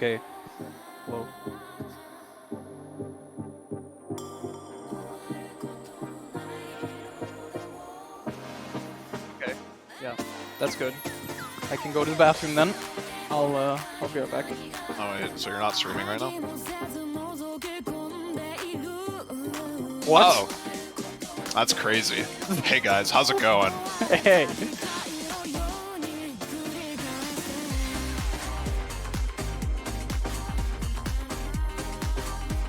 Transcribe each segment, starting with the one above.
Okay. Well, sounds good. I can go to the bathroom then. I'll be right back. Oh wait, so you're not streaming right now? What? Oh, that's crazy. Hey guys, how's it going? Hey.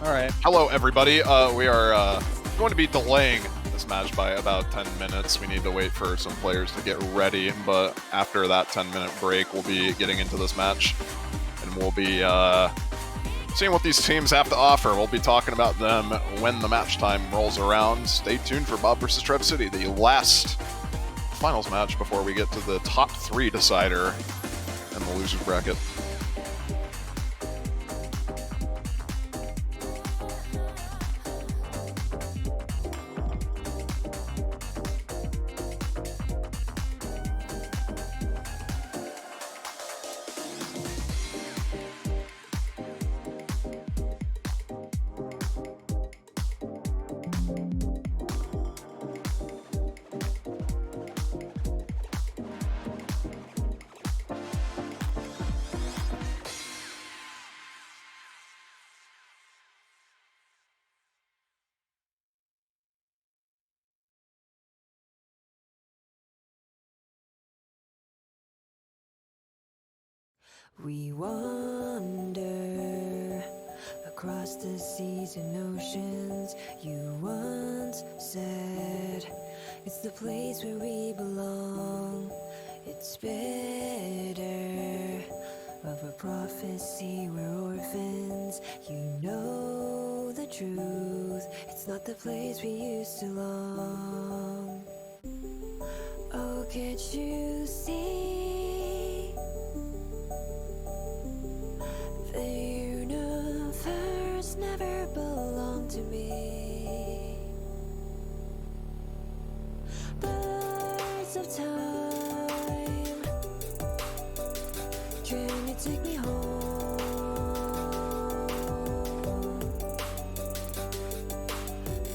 Alright. Hello everybody. We are going to be delaying this match by about 10 minutes. We need to wait for some players to get ready, but after that 10-minute break, we'll be getting into this match, and we'll be seeing what these teams have to offer. We'll be talking about them when the match time rolls around. Stay tuned for Bob vs. TREV City, the last finals match before we get to the top 3 decider and the losers bracket. We wander across the seas and oceans. You once said it's the place where we belong. It's bitter of a prophecy. We're orphans. You know the truth. It's not the place we used to long. Oh, can't you see? The universe never belonged to me. Birds of time, can you take me home?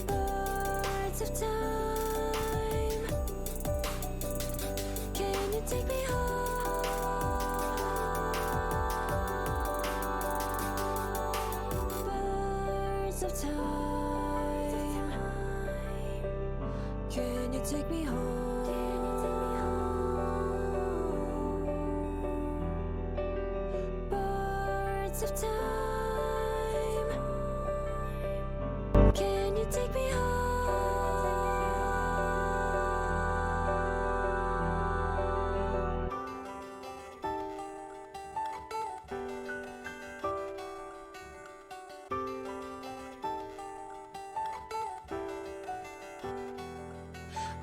Birds of time, can you take me home? Of time, can you take me home? Birds of time, can you take me home?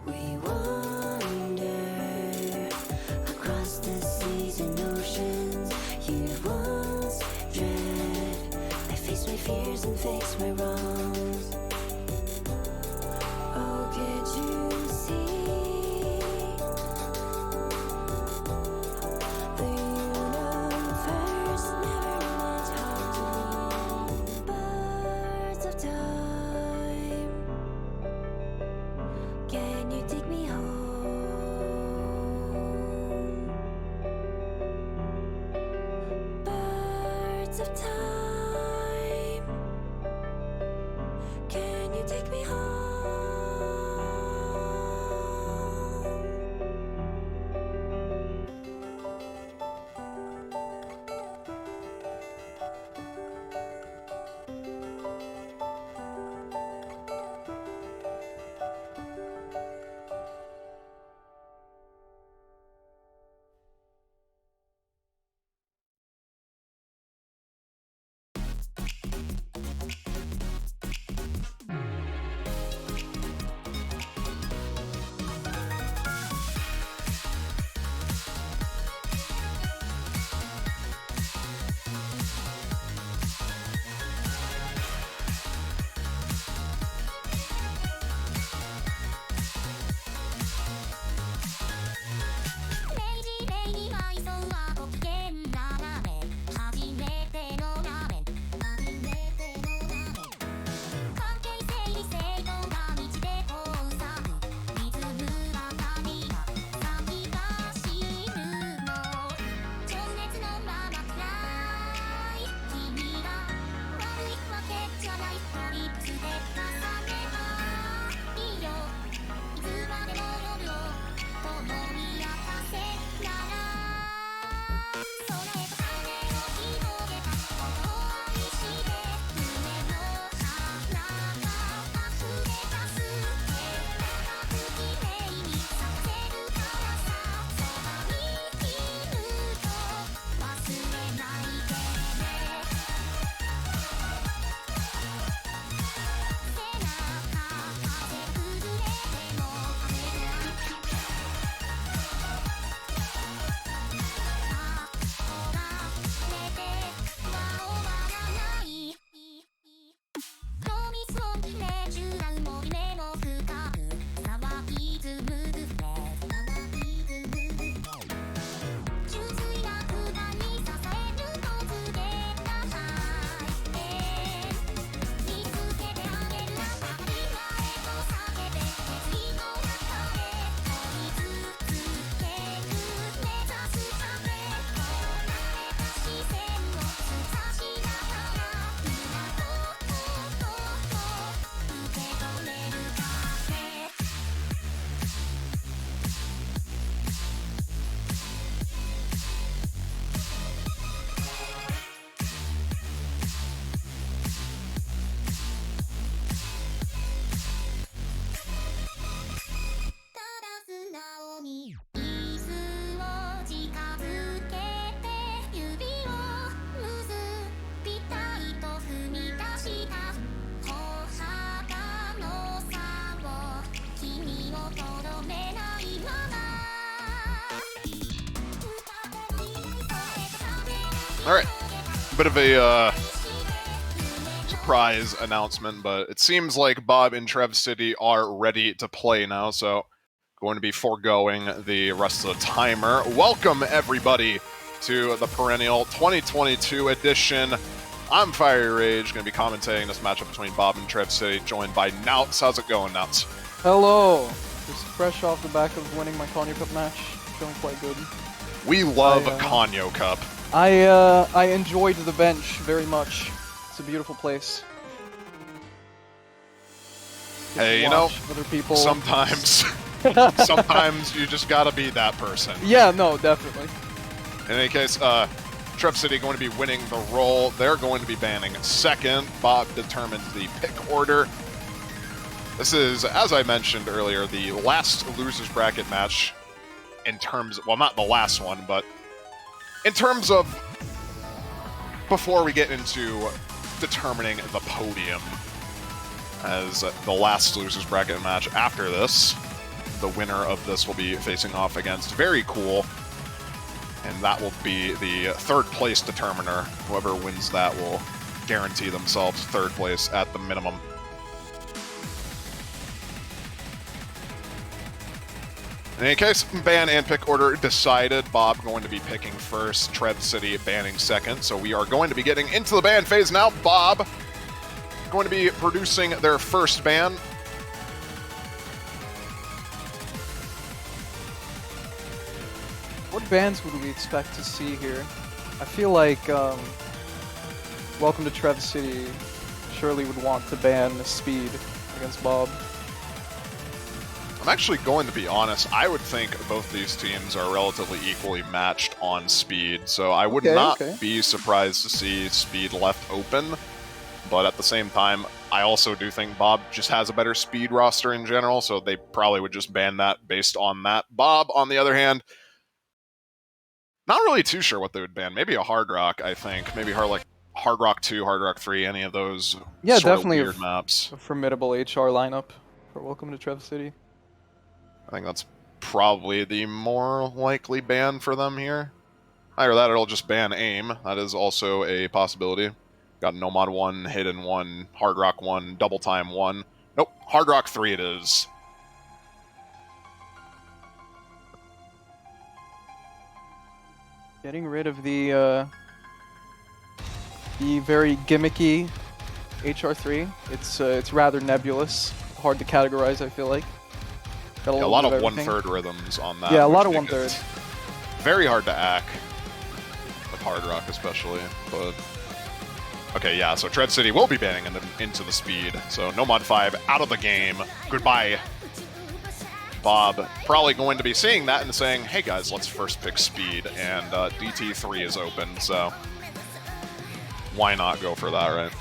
We wander across the seas and oceans. You once dread. I face my fears and fix my wrongs. Oh, can't you see? The universe never meant harm to me. Birds of time, can you take me home? Birds of time, can you take me home? Alright, bit of a surprise announcement, but it seems like Bob and TREV City are ready to play now, so going to be foregoing the rest of the timer. Welcome, everybody, to the Perennial 2022 edition. I'm Fiery Rage, going to be commentating this matchup between Bob and TREV City, joined by Nauts. How's it going, Nauts? Hello. Just fresh off the back of winning my Konyo Cup match. Feeling quite good. We love Konyo Cup. I enjoyed the bench very much. It's a beautiful place. Hey, you know, other people. Sometimes you just gotta be that person. Yeah, no, definitely. In any case, TREV City going to be winning the roll. They're going to be banning second. Bob determines the pick order. This is, as I mentioned earlier, the last losers bracket match in terms, well, not the last one, but in terms of before we get into determining the podium, as the last losers bracket match after this, the winner of this will be facing off against Very Cool, and that will be the third place determiner. Whoever wins that will guarantee themselves third place at the minimum. In any case, ban and pick order decided. Bob going to be picking first, TREV City banning second. So we are going to be getting into the ban phase now. Bob going to be producing their first ban. What bans would we expect to see here? I feel like Welcome to TREV City surely would want to ban Speed against Bob. I'm actually going to be honest, I would think both these teams are relatively equally matched on speed, so I would not be surprised to see speed left open, but at the same time, I also do think Bob just has a better speed roster in general, so they probably would just ban that based on that. Bob, on the other hand, not really too sure what they would ban. Maybe a Hard Rock, I think. Maybe Hard Rock 2, Hard Rock 3, any of those sort definitely of weird maps. A formidable HR lineup for Welcome to TREV City. I think that's probably the more likely ban for them here. Either that or it'll just ban aim. That is also a possibility. Got Nomad 1, Hidden 1, Hard Rock 1, Double Time 1. Nope, Hard Rock 3 it is. Getting rid of the very gimmicky HR3. It's rather nebulous, hard to categorize, I feel like. A lot of 1/3 rhythms on that. Yeah, a lot of 1/3. Very hard to act with Hard Rock, especially. But okay, yeah. So TREV City will be banning into the speed. So Nomad 5 out of the game. Goodbye. Bob probably going to be seeing that and saying, "Hey guys, let's first pick speed." And DT3 is open, so why not go for that, right?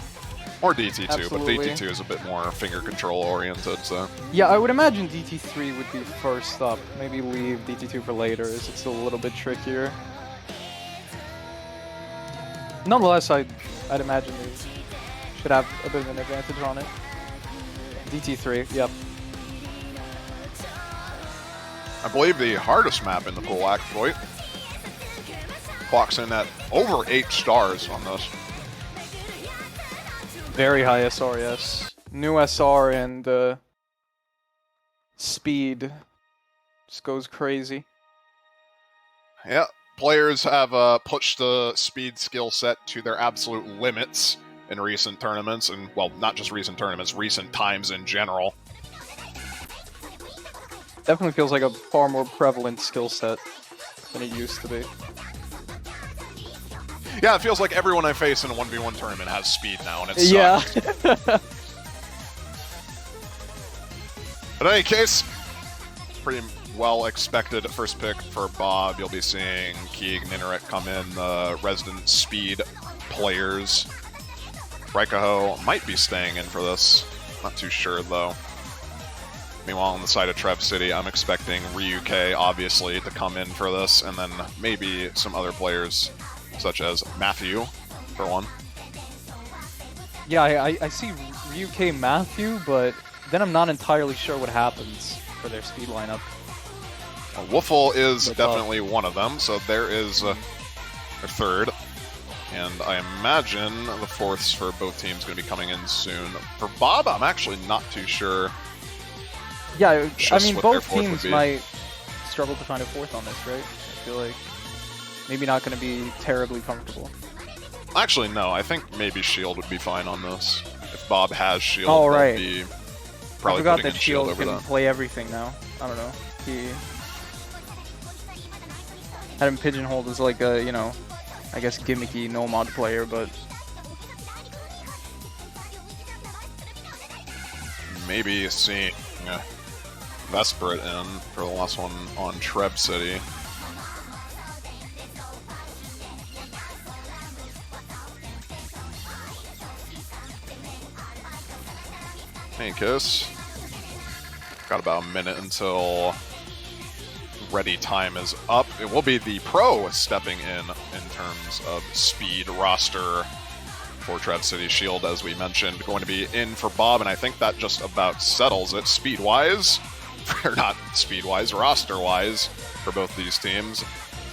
Or DT2, Absolutely. But DT2 is a bit more finger control oriented, so... Yeah, I would imagine DT3 would be first up. Maybe leave DT2 for later, as it's a little bit trickier. Nonetheless, I'd imagine they should have a bit of an advantage on it. DT3, yep. I believe the hardest map in the pool, actually, clocks in at over 8 stars on this. Very high SR, yes. New SR and speed just goes crazy. Yeah, players have pushed the speed skill set to their absolute limits in recent tournaments, and, well, not just recent tournaments, recent times in general. Definitely feels like a far more prevalent skill set than it used to be. Yeah, it feels like everyone I face in a 1v1 tournament has speed now, and it sucks. Yeah. But in any case, pretty well expected first pick for Bob. You'll be seeing Keeg, Nineret come in, the resident speed players. Raikaho might be staying in for this. Not too sure, though. Meanwhile, on the side of TREV City, I'm expecting Ryuk, obviously, to come in for this, and then maybe some other players, such as Matthew, for one. Yeah, I see Ryuk Matthew, but then I'm not entirely sure what happens for their speed lineup. Woofle is definitely one of them, so there is their third. And I imagine the fourths for both teams going to be coming in soon. For Bob, I'm actually not too sure. Yeah, I mean, what their both fourth would teams be. might struggle to find a fourth on this, right? I feel like maybe not going to be terribly comfortable. Actually, no. I think maybe Shield would be fine on this. If Bob has Shield, Oh, they'll right. be I probably forgot putting that in Shield Shield over can that. play everything now. I don't know. He had him pigeonholed as like a, you know, I guess gimmicky no mod player, but Maybe seeing Vesperit in for the last one on TREV City. Hey, Kiss. Got about a minute until ready time is up. It will be the pro stepping in terms of speed roster for TREV City Shield, as we mentioned, going to be in for Bob, and I think that just about settles it speed-wise, or not speed-wise, roster-wise for both these teams.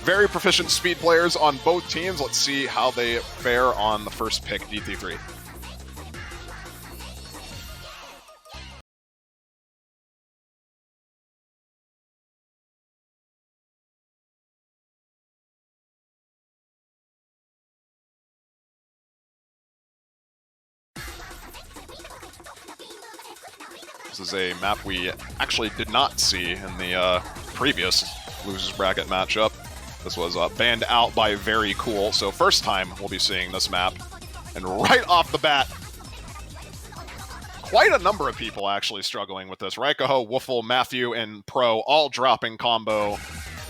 Very proficient speed players on both teams. Let's see how they fare on the first pick, DT3. This is a map we actually did not see in the previous losers bracket matchup. This was banned out by Very Cool, so first time we'll be seeing this map. And right off the bat, quite a number of people actually struggling with this. Raikaho, Woofle, Matthew, and Pro all dropping combo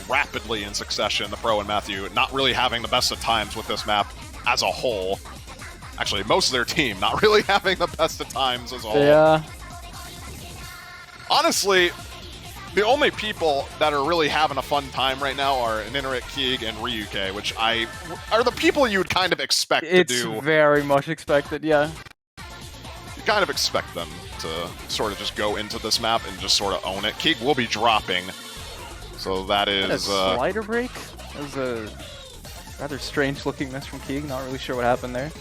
rapidly in succession. The Pro and Matthew not really having the best of times with this map as a whole. Actually, most of their team not really having the best of times as a whole. yeah. Honestly, the only people that are really having a fun time right now are Nineric, Keeg, and Ryuke, which are the people you would kind of expect to do. It's very much expected, yeah. You kind of expect them to sort of just go into this map and just sort of own it. Keeg will be dropping, so that A is... slider break? That was a rather strange looking miss from Keeg, not really sure what happened there.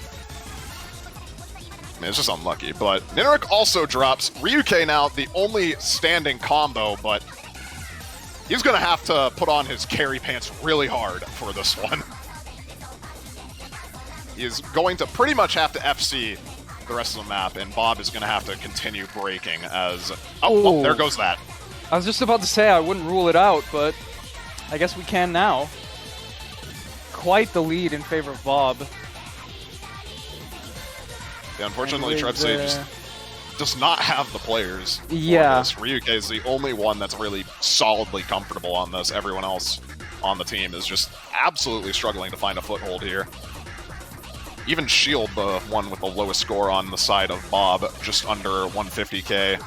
it's just unlucky, but Nineric also drops. Ryuke now the only standing combo, but he's going to have to put on his carry pants really hard for this one. He is going to pretty much have to FC the rest of the map, and Bob is going to have to continue breaking as... Oh, there goes that. I was just about to say I wouldn't rule it out, but I guess we can now. Quite the lead in favor of Bob. Yeah, unfortunately, TREV City just does not have the players for Yeah. this. Ryuke is the only one that's really solidly comfortable on this. Everyone else on the team is just absolutely struggling to find a foothold here. Even Shield, the one with the lowest score on the side of Bob, just under 150k,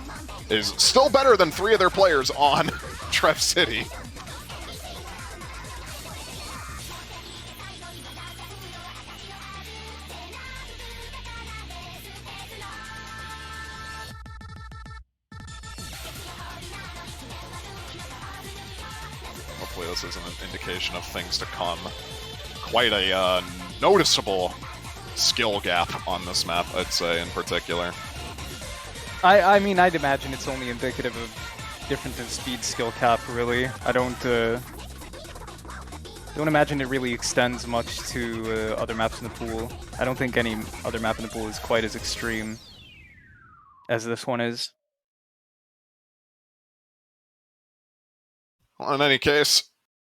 is still better than 3 of their players on TREV City. Hopefully this isn't an indication of things to come. Quite a noticeable skill gap on this map, I'd say, in particular. I mean, I'd imagine it's only indicative of difference in speed skill cap, really. I don't imagine it really extends much to other maps in the pool. I don't think any other map in the pool is quite as extreme as this one is. Well, in any case,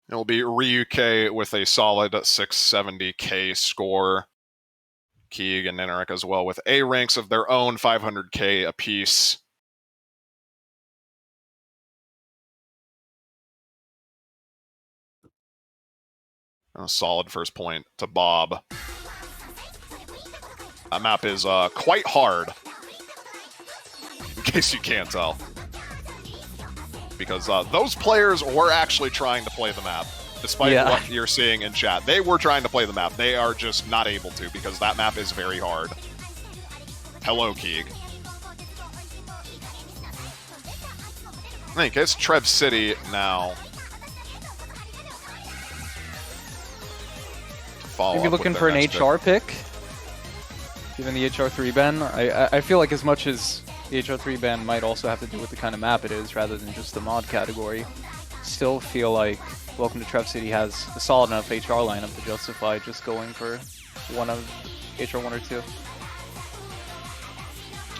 it will be Ryuke with a solid 670k score. Keeg and Nineric as well with A ranks of their own, 500k apiece. A solid first point to Bob. That map is quite hard, in case you can't tell. Because those players were actually trying to play the map. Despite what you're seeing in chat. They were trying to play the map. They are just not able to because that map is very hard. Hello, Keeg. In any case, TREV City now follow Maybe up looking with for their an next HR pick. Given the HR3 ban, I feel like as much as the HR3 ban might also have to do with the kind of map it is rather than just the mod category, still feel like Welcome to TREV City has a solid enough HR lineup to justify just going for one of HR1 or 2.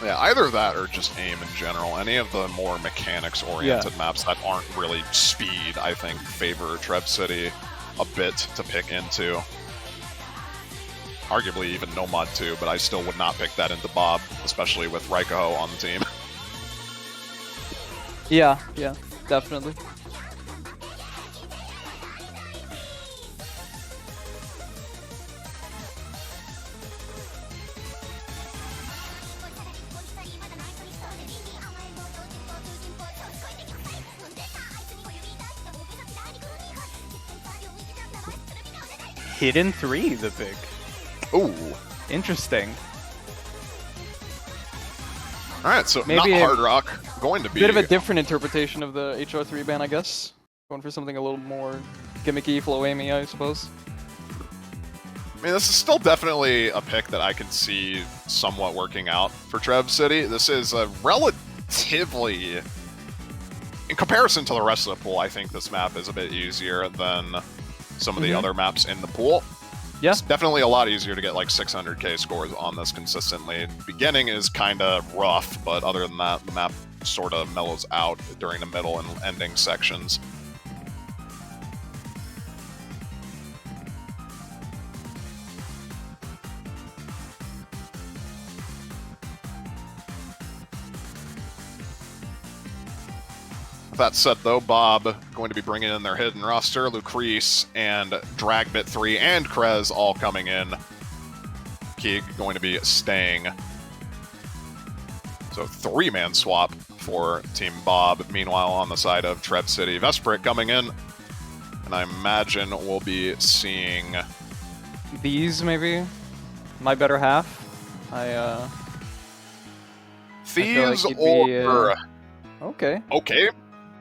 Yeah, either that or just aim in general. Any of the more mechanics-oriented maps that aren't really speed, I think, favor TREV City a bit to pick into. Arguably even Nomad 2, but I still would not pick that into Bob, especially with Raikaho on the team. Yeah, definitely. Hidden 3, the pick. Ooh. Interesting. Alright, so Maybe not Hard Rock, going to be... Bit of a different interpretation of the HR3 ban, I guess. Going for something a little more gimmicky, flow-aimy, I suppose. I mean, this is still definitely a pick that I can see somewhat working out for TREV City. This is a relatively... In comparison to the rest of the pool, I think this map is a bit easier than some of the other maps in the pool. Yeah. It's definitely a lot easier to get like 600k scores on this consistently. Beginning is kind of rough, but other than that, the map sort of mellows out during the middle and ending sections. With that said, though, Bob going to be bringing in their hidden roster. Lucrece and Dragbit3 and Krez all coming in. Keeg going to be staying. So 3-man swap for Team Bob. Meanwhile, on the side of TREV City, Vesprit coming in. And I imagine we'll be seeing... These, maybe? My better half? Thieves like or... Okay. Okay.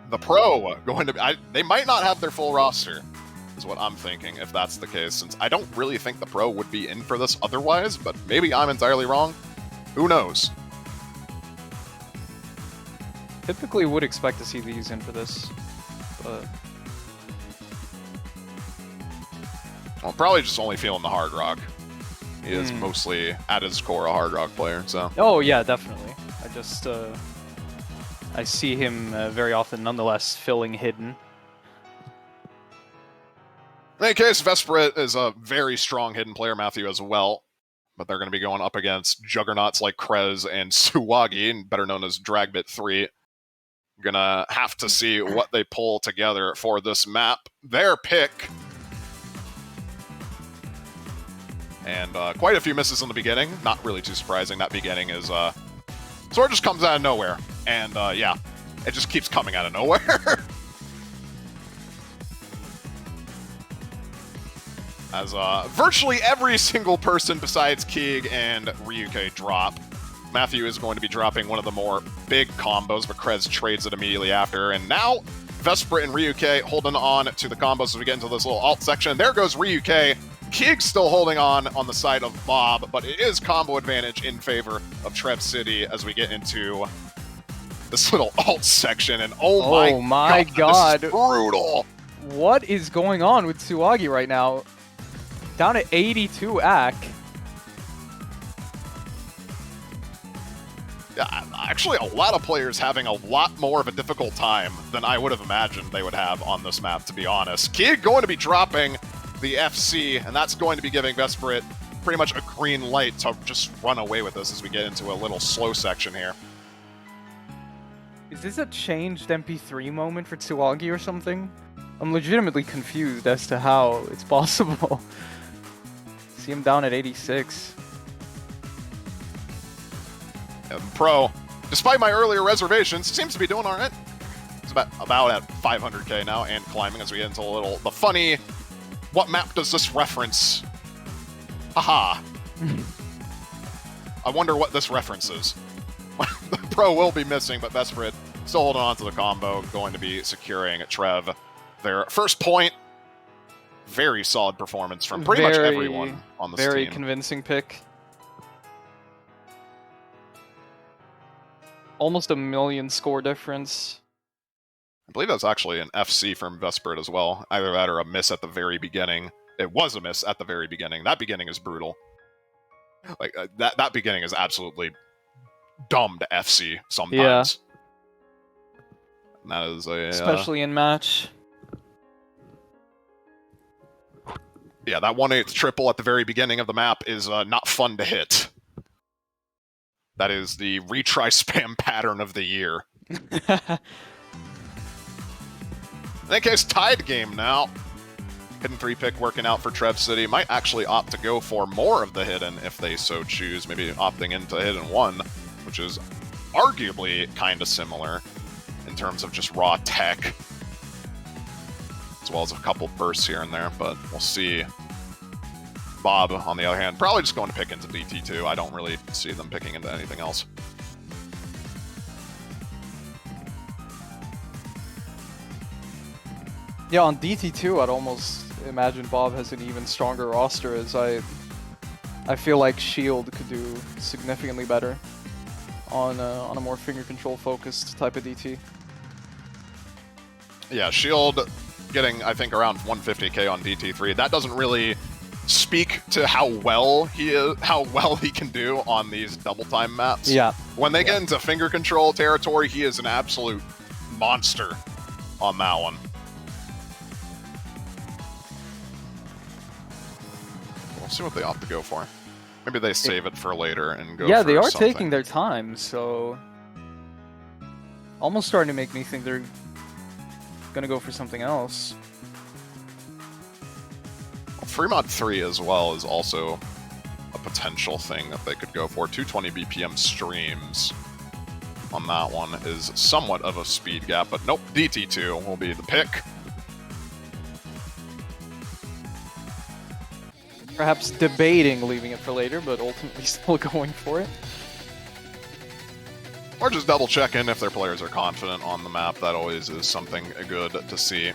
The Pro going to be... they might not have their full roster, is what I'm thinking, if that's the case, since I don't really think the Pro would be in for this otherwise, but maybe I'm entirely wrong. Who knows? Typically would expect to see these in for this, but... Well, probably just only feeling the Hard Rock. He is mostly, at his core, a Hard Rock player, so... Oh, yeah, definitely. I just, I see him very often, nonetheless, filling hidden. In any case, Vesprit is a very strong hidden player, Matthew, as well. But they're going to be going up against juggernauts like Krez and Suwagi, better known as Dragbit3. Gonna have to see what they pull together for this map. Their pick. And quite a few misses in the beginning. Not really too surprising. That beginning is... Sort of just comes out of nowhere. And, yeah, it just keeps coming out of nowhere. As virtually every single person besides Keeg and Ryuke drop. Matthew is going to be dropping one of the more big combos, but Krez trades it immediately after. And now, Vesprit and Ryuke holding on to the combos as we get into this little alt section. There goes Ryuke. Keeg still holding on the side of Bob, but it is combo advantage in favor of TREV City as we get into this little alt section. And oh my god, this is brutal. What is going on with Suwagi right now? Down at 82 AC. Yeah, actually, a lot of players having a lot more of a difficult time than I would have imagined they would have on this map, to be honest. Keeg going to be dropping the FC, and that's going to be giving Vesprit pretty much a green light to just run away with this as we get into a little slow section here. Is this a changed MP3 moment for Tsuwagi or something? I'm legitimately confused as to how it's possible. See him down at 86. And Pro, despite my earlier reservations, seems to be doing alright. He's about at 500k now and climbing as we get into the funny... What map does this reference? Haha. I wonder what this references. The Pro will be missing, but Vesprit still holding on to the combo, going to be securing TREV their first point. very solid performance from pretty much everyone on this team. Very convincing pick. Almost 1 million score difference. I believe that's actually an FC from Vesperit as well. Either that or a miss at the very beginning. It was a miss at the very beginning. That beginning is brutal. Like that beginning is absolutely dumb to FC sometimes. Yeah. And that is a especially in match. Yeah, that 1/8 triple at the very beginning of the map is not fun to hit. That is the retry spam pattern of the year. In that case, tied game now. Hidden 3 pick working out for TREV City. Might actually opt to go for more of the hidden if they so choose. Maybe opting into hidden 1, which is arguably kind of similar in terms of just raw tech, as well as a couple bursts here and there, but we'll see. Bob, on the other hand, probably just going to pick into DT2. I don't really see them picking into anything else. Yeah, on DT2, I'd almost imagine Bob has an even stronger roster, as I feel like Shield could do significantly better on a more finger control focused type of DT. Yeah, Shield getting, I think, around 150k on DT3. That doesn't really speak to how well he can do on these double time maps. Yeah. When they get into finger control territory, he is an absolute monster on that one. We'll see what they opt to go for. Maybe they save it for later and go. Yeah, for they are something. taking their time, so almost starting to make me think they're gonna go for something else. Fremont 3 as well is also a potential thing that they could go for. 220 BPM streams on that one is somewhat of a speed gap, but nope, DT2 will be the pick. Perhaps debating leaving it for later, but ultimately still going for it. Or just double checking if their players are confident on the map. That always is something good to see.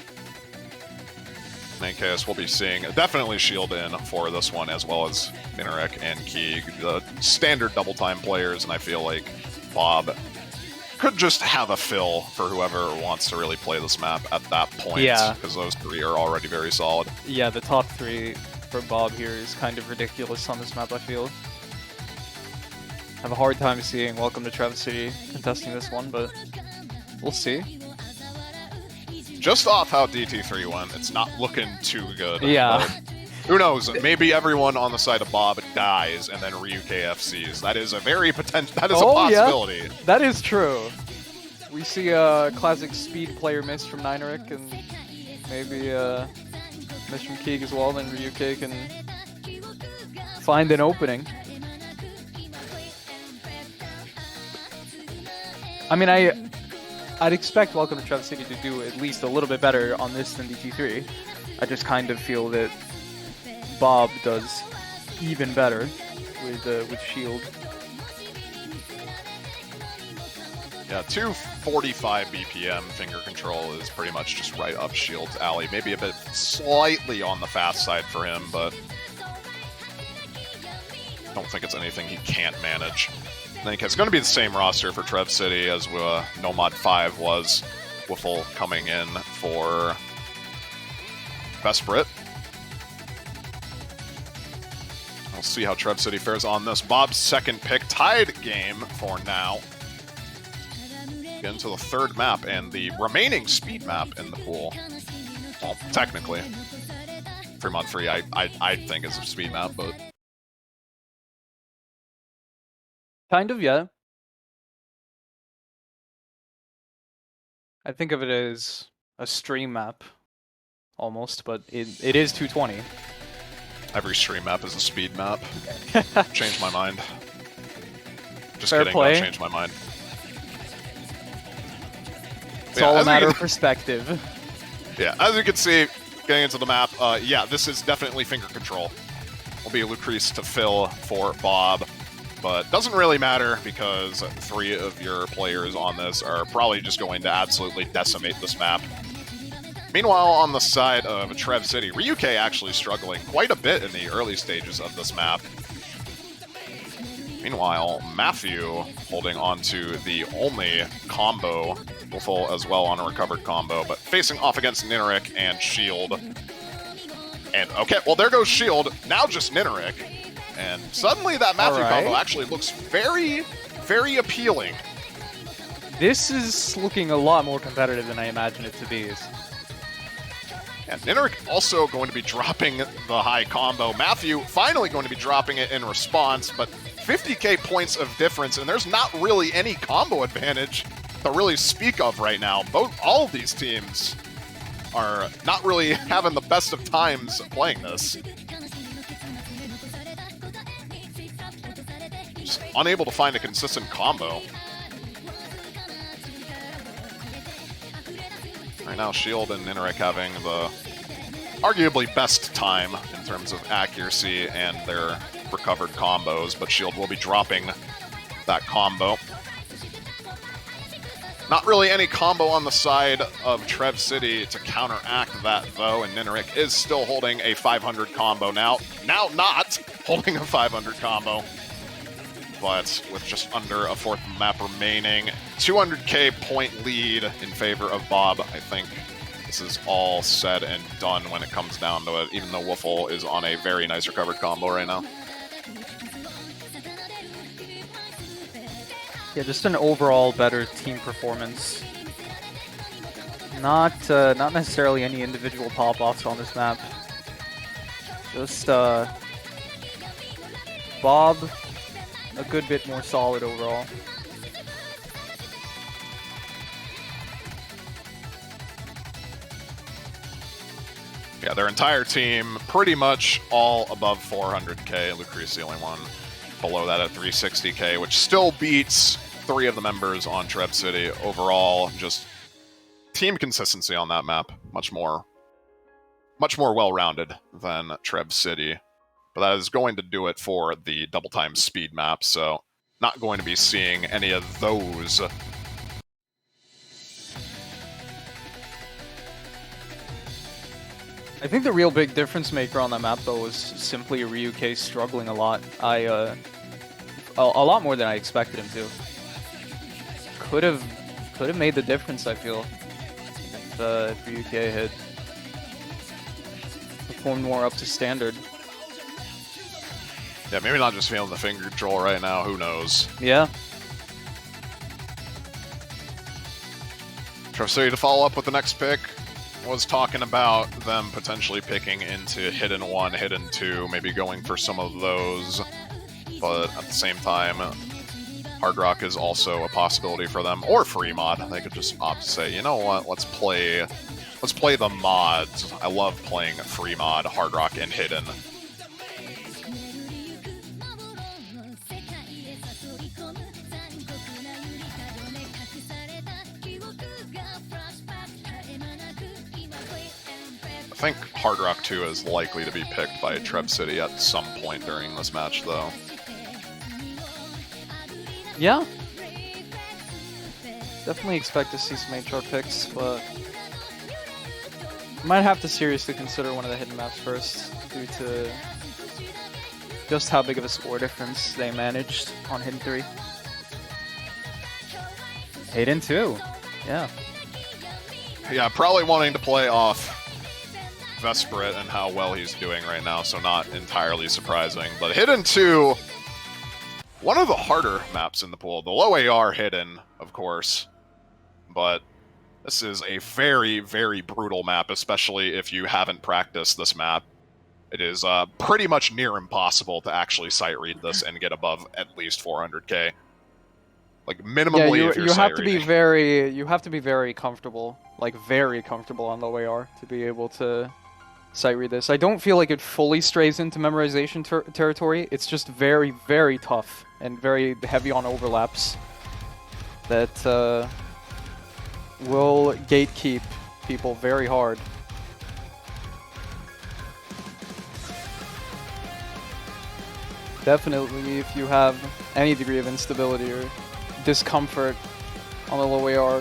In any case, we'll be seeing definitely Shield in for this one, as well as Inarek and Keeg, the standard double time players, and I feel like Bob could just have a fill for whoever wants to really play this map at that point. Yeah. Because those 3 are already very solid. Yeah, the top 3 for Bob here is kind of ridiculous on this map, I feel. I have a hard time seeing Welcome to TREV City contesting this one, but we'll see. Just off how DT3 went, it's not looking too good. Yeah. Who knows? Maybe everyone on the side of Bob dies and then Ryu KFCs. That is a very potential. That is a possibility. Yeah. That is true. We see a classic speed player miss from Nineric, and maybe miss from Keeg as well. Then Ryuke can find an opening. I mean, I'd expect Welcome to TREV City to do at least a little bit better on this than DT3. I just kind of feel that Bob does even better with Shield. Yeah, 245 BPM finger control is pretty much just right up Shield's alley. Maybe a bit slightly on the fast side for him, but I don't think it's anything he can't manage. I think it's going to be the same roster for TREV City as Nomad 5 was. Wiffle coming in for Vesperit. We'll see how TREV City fares on this. Bob's second pick, tied game for now. Get into the third map and the remaining speed map in the pool. Well, technically. Fremont 3, I think is a speed map, but... Kind of, yeah. I think of it as a stream map, almost, but it is 220. Every stream map is a speed map. Changed my mind. Just Fair kidding, play. don't change my mind. It's all a matter of perspective. Yeah, as you can see, getting into the map, yeah, this is definitely finger control. Will be Lucrece to fill for Bob. But doesn't really matter because 3 of your players on this are probably just going to absolutely decimate this map. Meanwhile, on the side of TREV City, Ryuke actually struggling quite a bit in the early stages of this map. Meanwhile, Matthew holding on to the only combo, Wolfel as well on a recovered combo, but facing off against Nineric and Shield. And okay, well there goes Shield, now just Nineric. And suddenly that Matthew combo actually looks very, very appealing. This is looking a lot more competitive than I imagined it to be. And Nineric also going to be dropping the high combo. Matthew finally going to be dropping it in response, but 50k points of difference, and there's not really any combo advantage to really speak of right now. All of these teams are not really having the best of times playing this. Just unable to find a consistent combo. Right now, Shield and Nineric having the arguably best time in terms of accuracy and their recovered combos, but Shield will be dropping that combo. Not really any combo on the side of TREV City to counteract that, though, and Nineric is still holding a 500 combo now. Now not holding a 500 combo, but with just under a fourth map remaining. 200k point lead in favor of Bob. I think this is all said and done when it comes down to it, even though Wolfel is on a very nice recovered combo right now. Yeah, just an overall better team performance. Not necessarily any individual pop-offs on this map. Just Bob, a good bit more solid overall. Yeah, their entire team pretty much all above 400k. Lucrece the only one below that at 360k, which still beats 3 of the members on TREV City. Overall, just team consistency on that map, much more well-rounded than TREV City. But that is going to do it for the double time speed map, so not going to be seeing any of those. I think the real big difference maker on that map, though, was simply Ryuke struggling a lot. A lot more than I expected him to. Could have made the difference, I feel, if Ryuke had performed more up to standard. Yeah, maybe not just feeling the finger control right now, who knows. Yeah. TREV City, to follow up with the next pick, was talking about them potentially picking into Hidden 1, Hidden 2, maybe going for some of those. But at the same time, Hard Rock is also a possibility for them, or free mod. They could just opt to say, you know what, let's play the mods. I love playing free mod, Hard Rock, and Hidden. I think Hard Rock 2 is likely to be picked by TREV City at some point during this match, though. Yeah. Definitely expect to see some HR picks, but might have to seriously consider one of the hidden maps first, due to just how big of a score difference they managed on Hidden 3. Hidden 2, yeah. Yeah, probably wanting to play off Vesperit and how well he's doing right now, so not entirely surprising. But Hidden 2, one of the harder maps in the pool. The low AR Hidden, of course, but this is a very, very brutal map, especially if you haven't practiced this map. It is pretty much near impossible to actually sight read this and get above at least 400k. Like minimally, yeah, if you're you have sight to reading. you have to be very comfortable, like very comfortable on low AR to be able to sight read this. I don't feel like it fully strays into memorization territory. It's just very, very tough and very heavy on overlaps that will gatekeep people very hard. Definitely, if you have any degree of instability or discomfort on the low AR,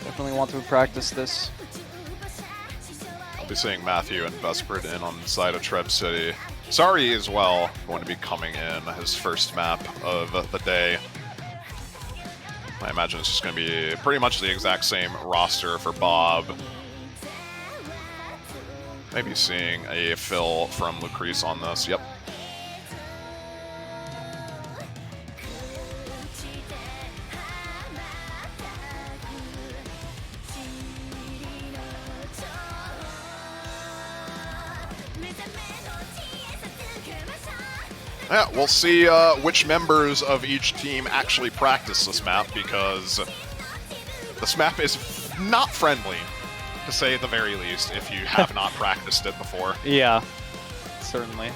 definitely want to practice this. Be seeing Matthew and Vesprit in on the side of TREV City. Sorry as well, going to be coming in his first map of the day. I imagine it's just going to be pretty much the exact same roster for Bob. Maybe seeing a fill from Lucrece on this. Yep. Yeah, we'll see which members of each team actually practice this map, because this map is not friendly, to say the very least, if you have not practiced it before. Yeah, certainly.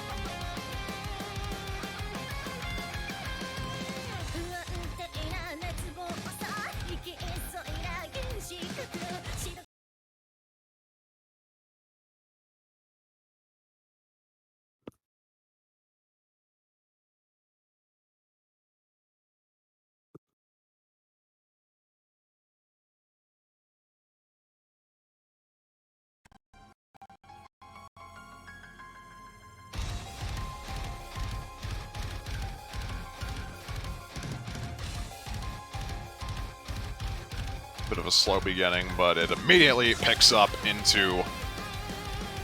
Bit of a slow beginning, but it immediately picks up into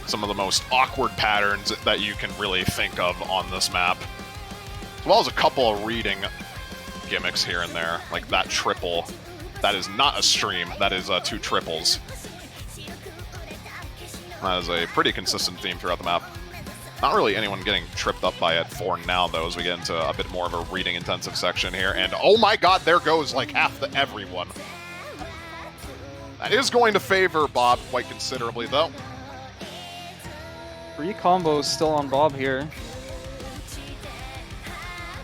some of the most awkward patterns that you can really think of on this map. As well as a couple of reading gimmicks here and there, like that triple. That is not a stream, that is 2 triples. That is a pretty consistent theme throughout the map. Not really anyone getting tripped up by it for now, though, as we get into a bit more of a reading-intensive section here. And oh my god, there goes like half the everyone. That is going to favor Bob quite considerably, though. 3 combos still on Bob here.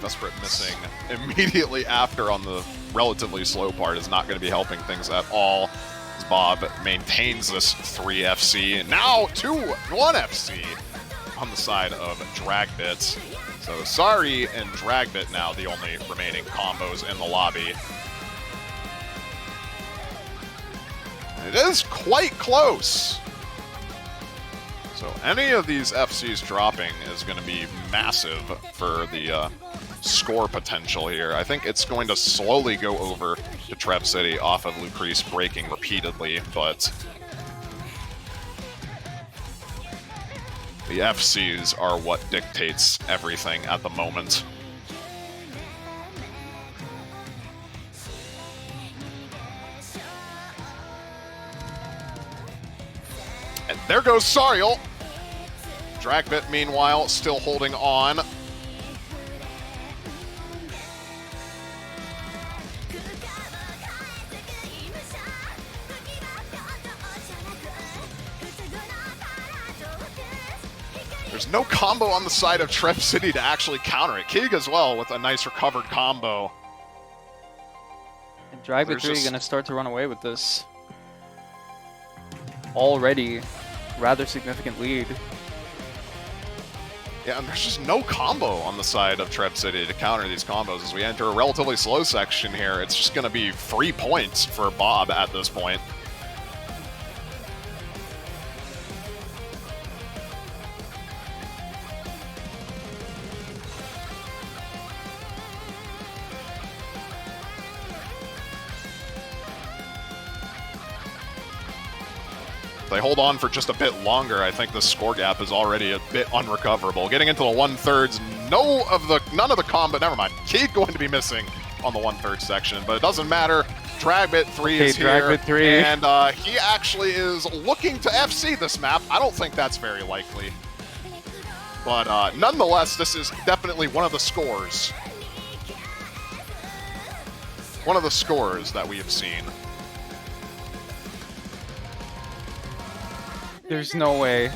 Vesprit missing immediately after on the relatively slow part is not going to be helping things at all, as Bob maintains this 3 FC, and now 2-1 FC on the side of Dragbit. So Sorry and Dragbit now the only remaining combos in the lobby. It is quite close. So any of these FCs dropping is going to be massive for the score potential here. I think it's going to slowly go over to TREV City off of Lucrece breaking repeatedly, but the FCs are what dictates everything at the moment. And there goes Sariel. Dragbit, meanwhile, still holding on. There's no combo on the side of TREV City to actually counter it. Keeg as well with a nice recovered combo. And Dragbit 3 going to start to run away with this. Already rather significant lead. Yeah, and there's just no combo on the side of TREV City to counter these combos as we enter a relatively slow section here. It's just going to be free points for Bob at this point. They hold on for just a bit longer. I think the score gap is already a bit unrecoverable. Getting into the 1/3s, none of the combo. Never mind. Keeg going to be missing on the 1/3 section, but it doesn't matter. Dragbit 3 is here, Dragbit 3. and he actually is looking to FC this map. I don't think that's very likely, but nonetheless, this is definitely one of the scores. One of the scores that we have seen. There's no way.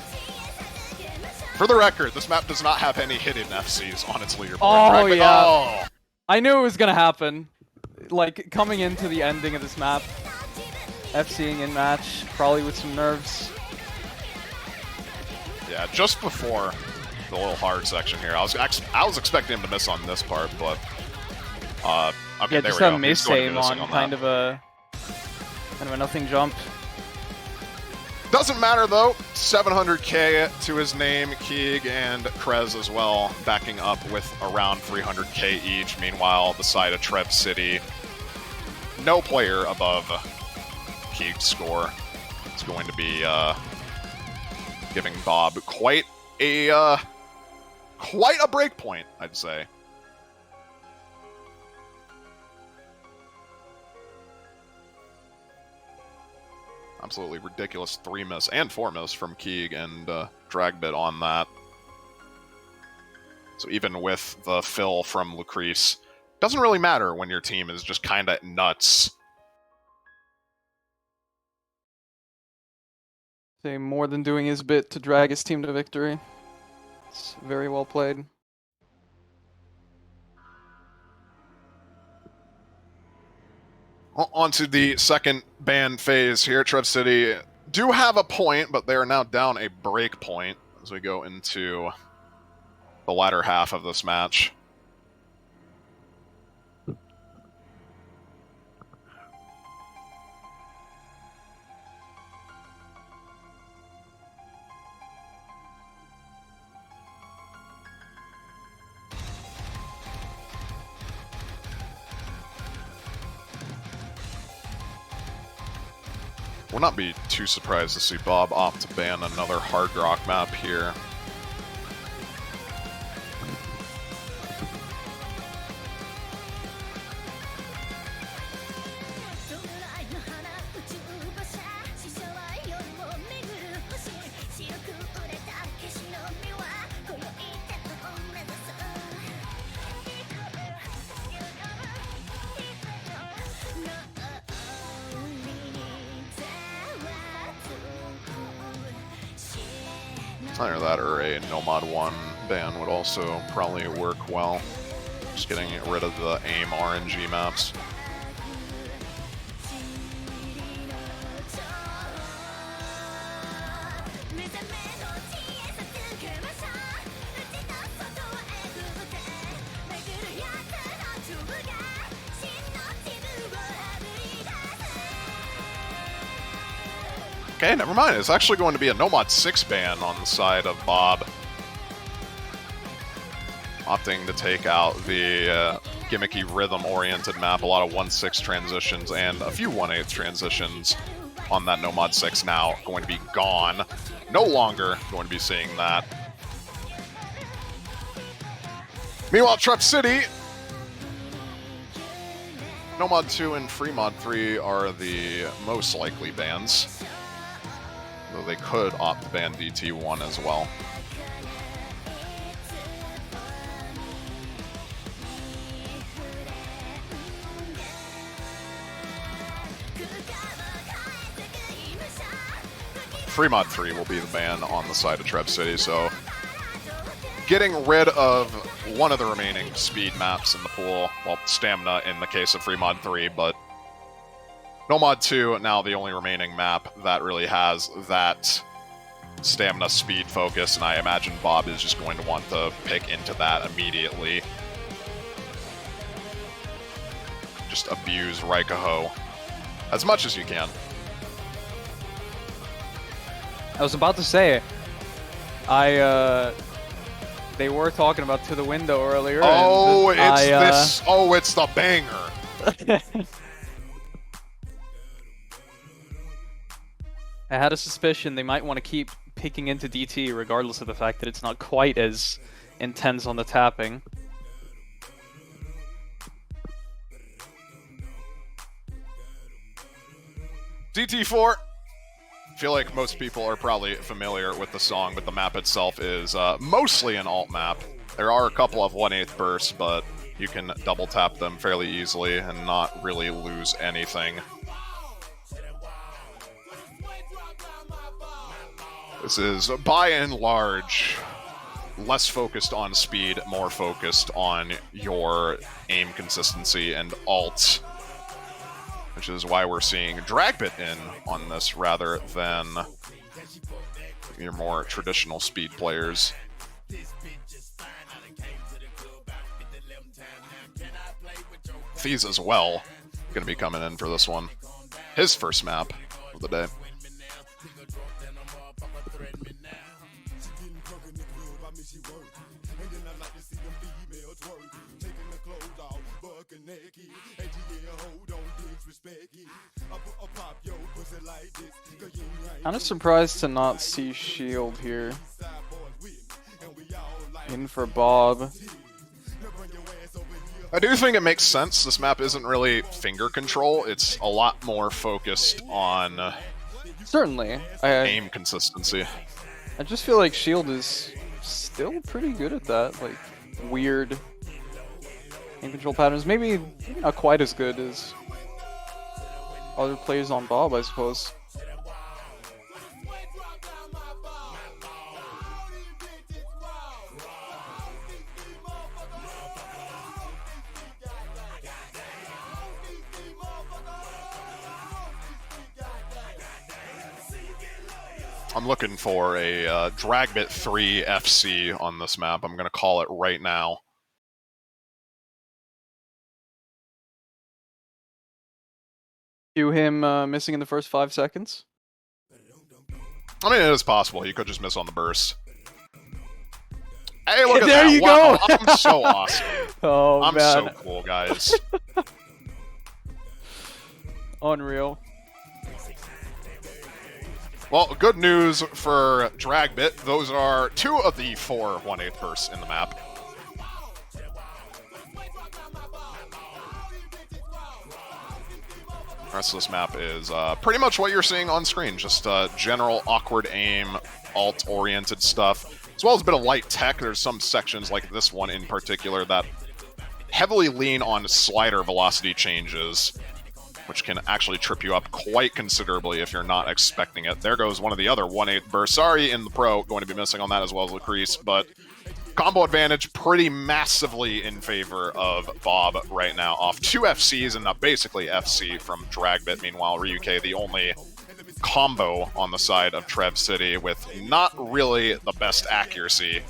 For the record, this map does not have any hidden FCs on its leaderboard. Oh, Dragbit, yeah. Oh. I knew it was going to happen. Like, coming into the ending of this map, FCing in match, probably with some nerves. Yeah, just before the little hard section here, I was expecting him to miss on this part, but okay, Yeah, there just we a go. miss He's going to be aim missing on that. kind of a nothing jump. Doesn't matter though, 700k to his name, Keeg and Krez as well, backing up with around 300k each. Meanwhile, the side of TREV City, no player above Keeg's score. It's going to be giving Bob quite a break point, I'd say. Absolutely ridiculous 3-miss and 4-miss from Keeg and Dragbit on that. So even with the fill from Lucrece, doesn't really matter when your team is just kind of nuts. Say more than doing his bit to drag his team to victory. It's very well played. On to the second ban phase here. TREV City do have a point, but they are now down a break point as we go into the latter half of this match. Will not be too surprised to see Bob opt to ban another hard rock map here. Either that or a Nomad 1 ban would also probably work well. Just getting rid of the AIM RNG maps. Okay, never mind. It's actually going to be a Nomad 6 ban on the side of Bob. Opting to take out the gimmicky rhythm-oriented map. A lot of 1/6 transitions and a few 1/8 transitions on that Nomad 6 now going to be gone. No longer going to be seeing that. Meanwhile, TREV City, Nomad 2 and Fremod 3 are the most likely bans. Though they could opt to ban DT1 as well. Fremod 3 will be the ban on the side of TREV City, so getting rid of one of the remaining speed maps in the pool, well, stamina in the case of Fremod 3, but Nomad 2, now the only remaining map that really has that stamina speed focus, and I imagine Bob is just going to want to pick into that immediately. Just abuse Raikaho as much as you can. I was about to say, they were talking about To the Window earlier. Oh, it's the banger. I had a suspicion they might want to keep picking into DT regardless of the fact that it's not quite as intense on the tapping. DT4. I feel like most people are probably familiar with the song, but the map itself is mostly an alt map. There are a couple of 1/8 bursts, but you can double tap them fairly easily and not really lose anything. This is, by and large, less focused on speed, more focused on your aim consistency and ult, which is why we're seeing Dragbit in on this rather than your more traditional speed players. Thies as well, going to be coming in for this one. His first map of the day. Kind of surprised to not see Shield here. In for Bob. I do think it makes sense. This map isn't really finger control. It's a lot more focused on Certainly. aim consistency. I just feel like Shield is still pretty good at that. Like, weird aim control patterns. Maybe not quite as good as other players on Bob, I suppose. I'm looking for a Dragbit 3 FC on this map. I'm going to call it right now. Cue him missing in the first 5 seconds. I mean, it is possible. He could just miss on the burst. Hey, look at There that. you Wow, go. I'm so awesome. Oh, I'm man. so cool, guys. Unreal. Well, good news for Dragbit. Those are 2 of the 4 1/8 bursts in the map. The rest of this map is pretty much what you're seeing on screen. Just general awkward aim, alt-oriented stuff, as well as a bit of light tech. There's some sections like this one in particular that heavily lean on slider velocity changes, which can actually trip you up quite considerably if you're not expecting it. There goes one of the other 1/8 bursts. Sorry, in the pro, going to be missing on that as well as Lucrece, but combo advantage pretty massively in favor of Bob right now, off 2 FCs and basically FC from Dragbit. Meanwhile, Ryuke, the only combo on the side of TREV City with not really the best accuracy.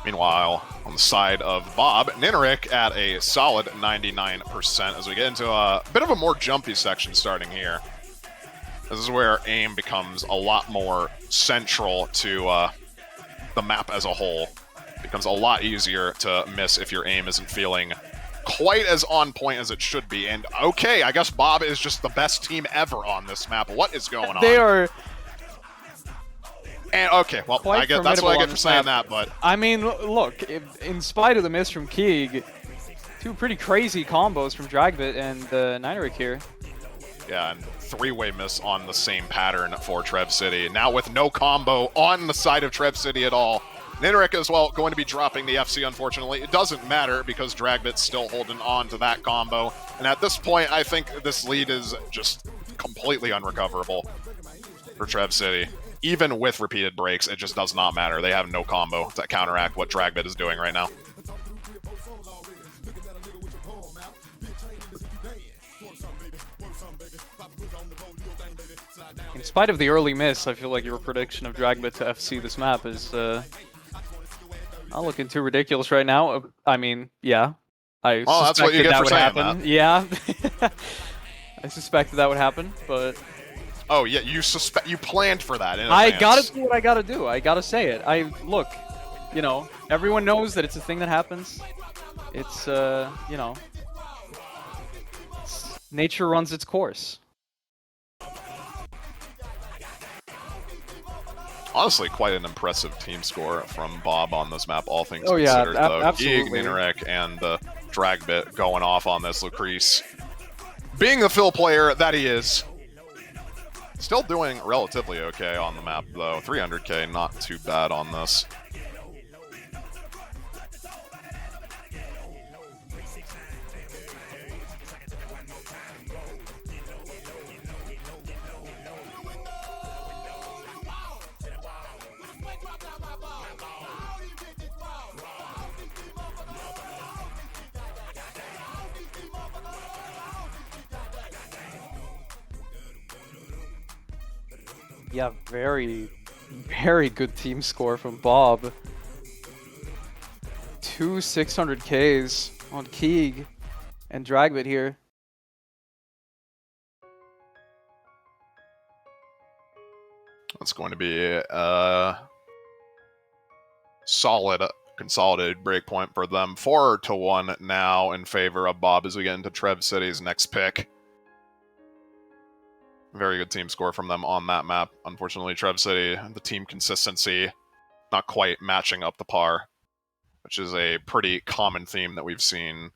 Meanwhile, on the side of Bob, Nineric at a solid 99% as we get into a bit of a more jumpy section starting here. This is where aim becomes a lot more central to the map as a whole. It becomes a lot easier to miss if your aim isn't feeling quite as on point as it should be. And okay, I guess Bob is just the best team ever on this map. What is going on? They are... And okay, well, I guess that's what I get for saying that, but... I mean, look, in spite of the miss from Keeg, 2 pretty crazy combos from Dragbit and Nineric here. Yeah, and 3-way miss on the same pattern for TREV City. Now with no combo on the side of TREV City at all. Nineric as well going to be dropping the FC, unfortunately. It doesn't matter because Dragbit's still holding on to that combo. And at this point, I think this lead is just completely unrecoverable for TREV City. Even with repeated breaks, it just does not matter. They have no combo to counteract what Dragbit is doing right now. In spite of the early miss, I feel like your prediction of Dragbit to FC this map is not looking too ridiculous right now. I mean, yeah. I that's what you get for saying happen. that. Yeah. I suspected that would happen, but... Oh, yeah, you planned for that in I advance. gotta do what I gotta do. I gotta say it. Look, you know, everyone knows that it's a thing that happens. It's, you know, nature runs its course. Honestly, quite an impressive team score from Bob on this map, all things Oh, yeah, considered, though. absolutely. Keeg, Nineric, and Dragbit going off on this. Lucrece, being the fill player that he is, still doing relatively okay on the map, though. 300k, not too bad on this. Yeah, very, very good team score from Bob. 2 600Ks on Keeg. And Dragbit here. That's going to be a solid consolidated breakpoint for them. 4-1 now in favor of Bob as we get into TREV City's next pick. Very good team score from them on that map. Unfortunately, TREV City, the team consistency, not quite matching up to par, which is a pretty common theme that we've seen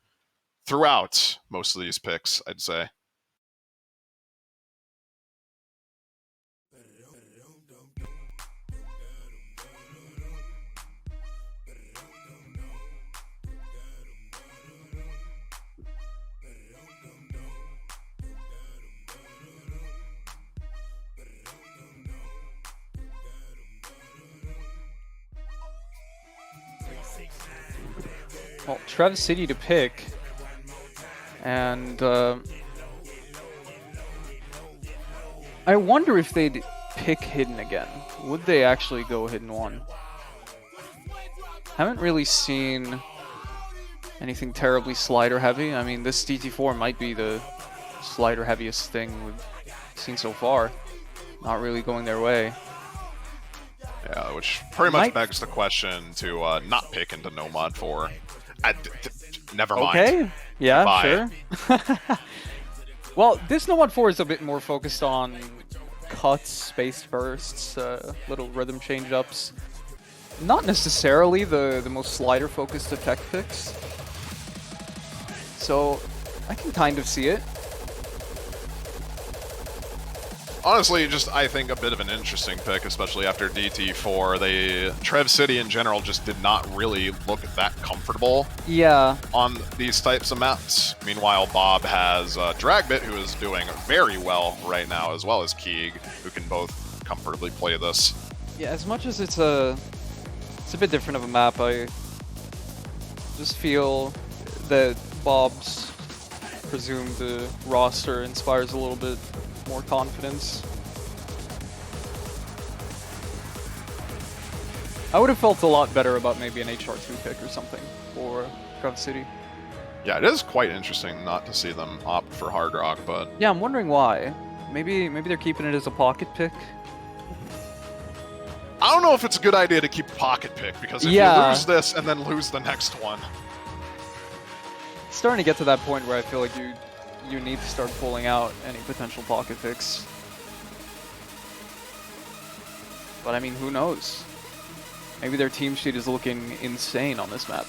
throughout most of these picks, I'd say. Well, TREV City to pick, and I wonder if they'd pick Hidden again. Would they actually go Hidden 1? Haven't really seen anything terribly slider heavy. I mean, this DT4 might be the slider heaviest thing we've seen so far. Not really going their way. Yeah, which pretty much begs the question to not pick into Nomad 4. Never mind. Okay, yeah, Bye. sure. Well, this Nomad 4 is a bit more focused on cuts, spaced bursts, little rhythm change-ups. Not necessarily the most slider-focused attack picks. So, I can kind of see it. Honestly, just I think a bit of an interesting pick, especially after DT4. TREV City in general just did not really look that comfortable on these types of maps. Meanwhile, Bob has Dragbit, who is doing very well right now, as well as Keeg, who can both comfortably play this. Yeah, as much as it's a bit different of a map, I just feel that Bob's presumed roster inspires a little bit more confidence. I would have felt a lot better about maybe an HR2 pick or something for TREV City. Yeah, it is quite interesting not to see them opt for Hard Rock, but... Yeah, I'm wondering why. Maybe they're keeping it as a pocket pick. I don't know if it's a good idea to keep a pocket pick, because if you lose this and then lose the next one... It's starting to get to that point where I feel like you need to start pulling out any potential pocket picks. But I mean, who knows? Maybe their team sheet is looking insane on this map.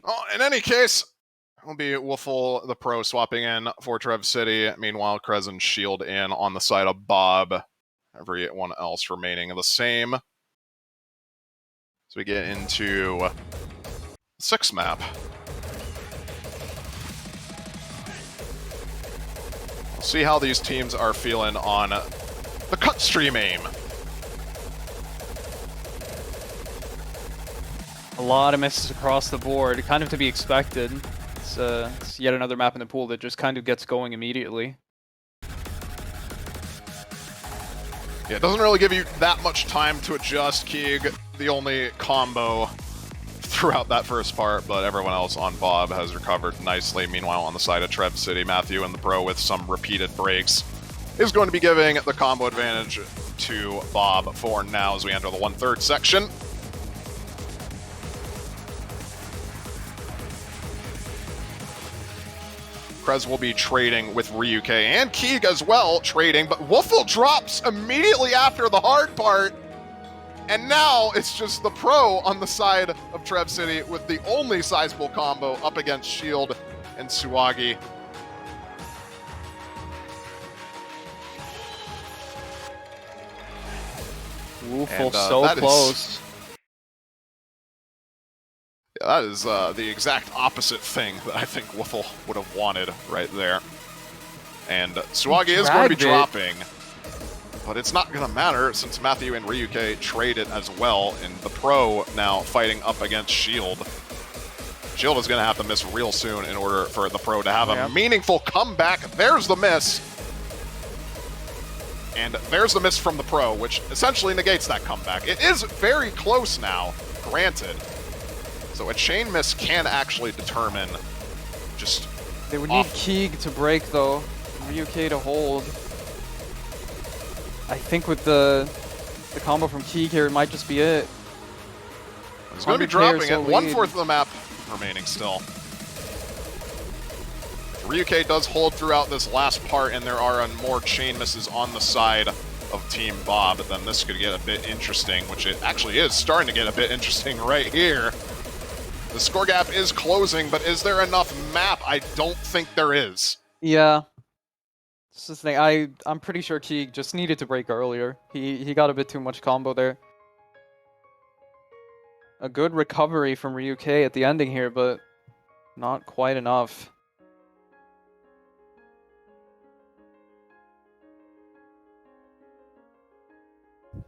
Oh, in any case, it'll be Woofle, the pro, swapping in for TREV City. Meanwhile, Crescent Shield in on the side of Bob. Everyone else remaining the same. So we get into 6 map. We'll see how these teams are feeling on the cut stream aim. A lot of misses across the board, kind of to be expected. It's yet another map in the pool that just kind of gets going immediately. Yeah, it doesn't really give you that much time to adjust. Keeg, the only combo throughout that first part, but everyone else on Bob has recovered nicely. Meanwhile, on the side of TREV City, Matthew and the pro with some repeated breaks is going to be giving the combo advantage to Bob for now as we enter the 1/3 section. Krez will be trading with Ryuke and Keeg as well, trading, but Woofle drops immediately after the hard part. And now it's just the pro on the side of TREV City with the only sizable combo up against Shield and Suwagi. Woofle so close. That is the exact opposite thing that I think Woofle would have wanted right there. And Suwagi is going to be dropping, but it's not going to matter since Matthew and Ryuke traded as well, and the pro now fighting up against Shield. Shield is going to have to miss real soon in order for the pro to have a meaningful comeback. There's the miss. And there's the miss from the pro, which essentially negates that comeback. It is very close now, granted. So a chain miss can actually determine just... They would need Keeg to break, though. Ryuke to hold. I think with the combo from Keeg here, it might just be it. He's going to be dropping it. 1/4 of the map remaining still. Ryuke does hold throughout this last part, and there are more chain misses on the side of Team Bob, then this could get a bit interesting, which it actually is starting to get a bit interesting right here. The score gap is closing, but is there enough map? I don't think there is. Yeah. This is the thing. I'm pretty sure Keeg just needed to break earlier. He got a bit too much combo there. A good recovery from Ryuke at the ending here, but not quite enough.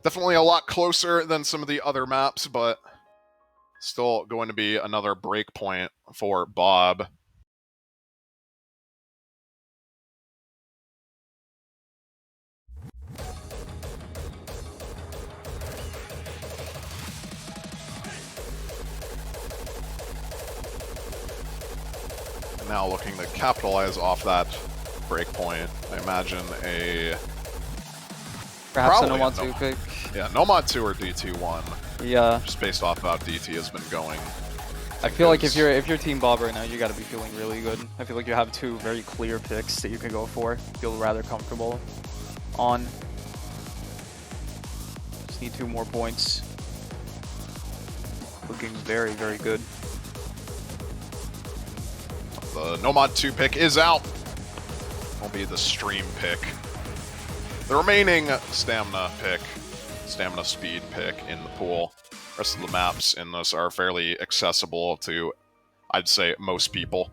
Definitely a lot closer than some of the other maps, but still going to be another break point for Bob. And now looking to capitalize off that break point. I imagine a... Perhaps a Nomad 2 pick. Yeah, Nomad 2 or DT1. Yeah. Just based off how DT has been going. I feel like if you're Team Bob right now, you gotta be feeling really good. I feel like you have two very clear picks that you can go for. Feel rather comfortable on. Just need 2 more points. Looking very, very good. The Nomad 2 pick is out. Will be the stream pick. The remaining stamina speed pick in the pool. Rest of the maps in this are fairly accessible to, I'd say, most people.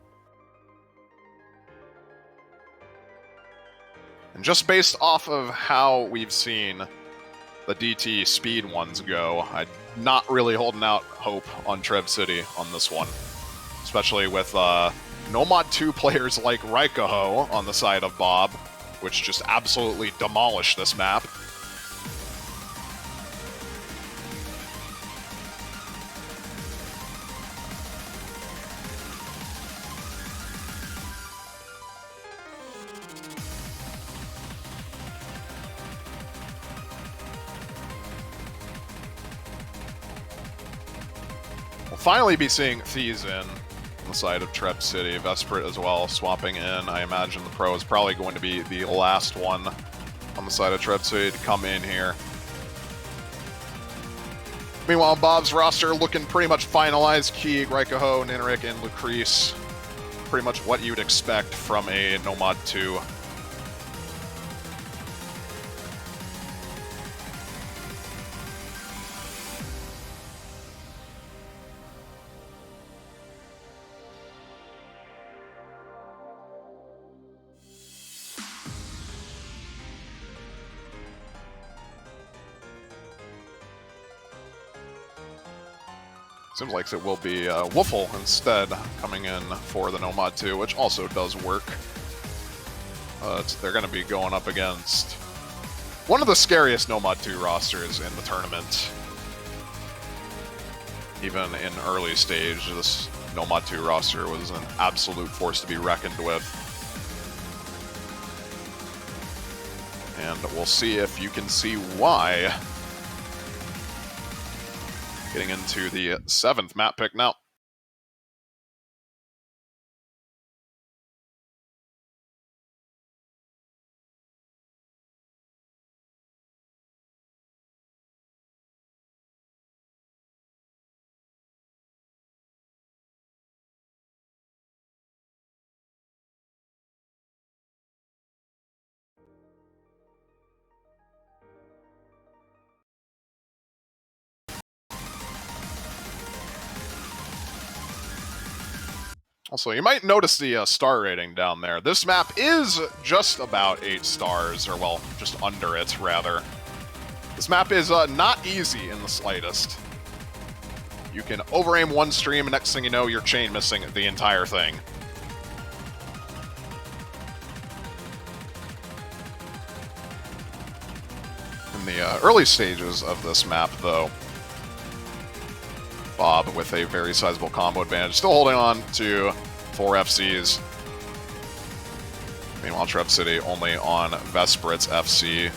And just based off of how we've seen the DT speed ones go, I'm not really holding out hope on TREV City on this one. Especially with Nomad 2 players like Raikaho on the side of Bob, which just absolutely demolished this map. We'll finally be seeing Thieves in on the side of TREV City. Vesprit as well, swapping in. I imagine the pro is probably going to be the last one on the side of TREV City to come in here. Meanwhile, Bob's roster looking pretty much finalized. Keeg, Raikaho, Ninrik, and Lucrece. Pretty much what you'd expect from a Nomad 2. Seems like it will be Woofle instead coming in for the Nomad 2, which also does work. They're going to be going up against one of the scariest Nomad 2 rosters in the tournament. Even in early stage, this Nomad 2 roster was an absolute force to be reckoned with. And we'll see if you can see why. Getting into the 7th map pick now. Also, you might notice the star rating down there. This map is just about 8 stars, or well, just under it, rather. This map is not easy in the slightest. You can over-aim one stream, and next thing you know, you're chain missing the entire thing. In the early stages of this map, though, Bob with a very sizable combo advantage, still holding on to 4 FCs. Meanwhile, TREV City only on Vesprit's FC.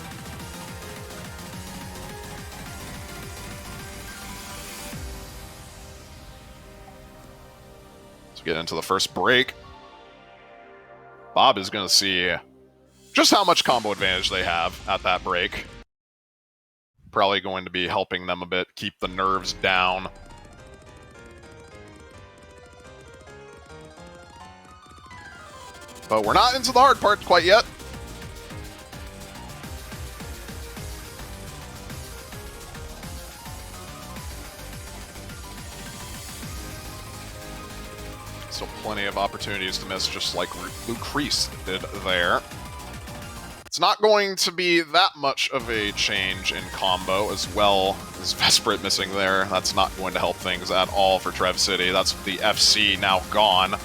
So get into the first break. Bob is going to see just how much combo advantage they have at that break. Probably going to be helping them a bit, keep the nerves down. But we're not into the hard part quite yet. Still plenty of opportunities to miss, just like Lucrece did there. It's not going to be that much of a change in combo, as well as Vesprit missing there. That's not going to help things at all for TREV City. That's the FC now gone.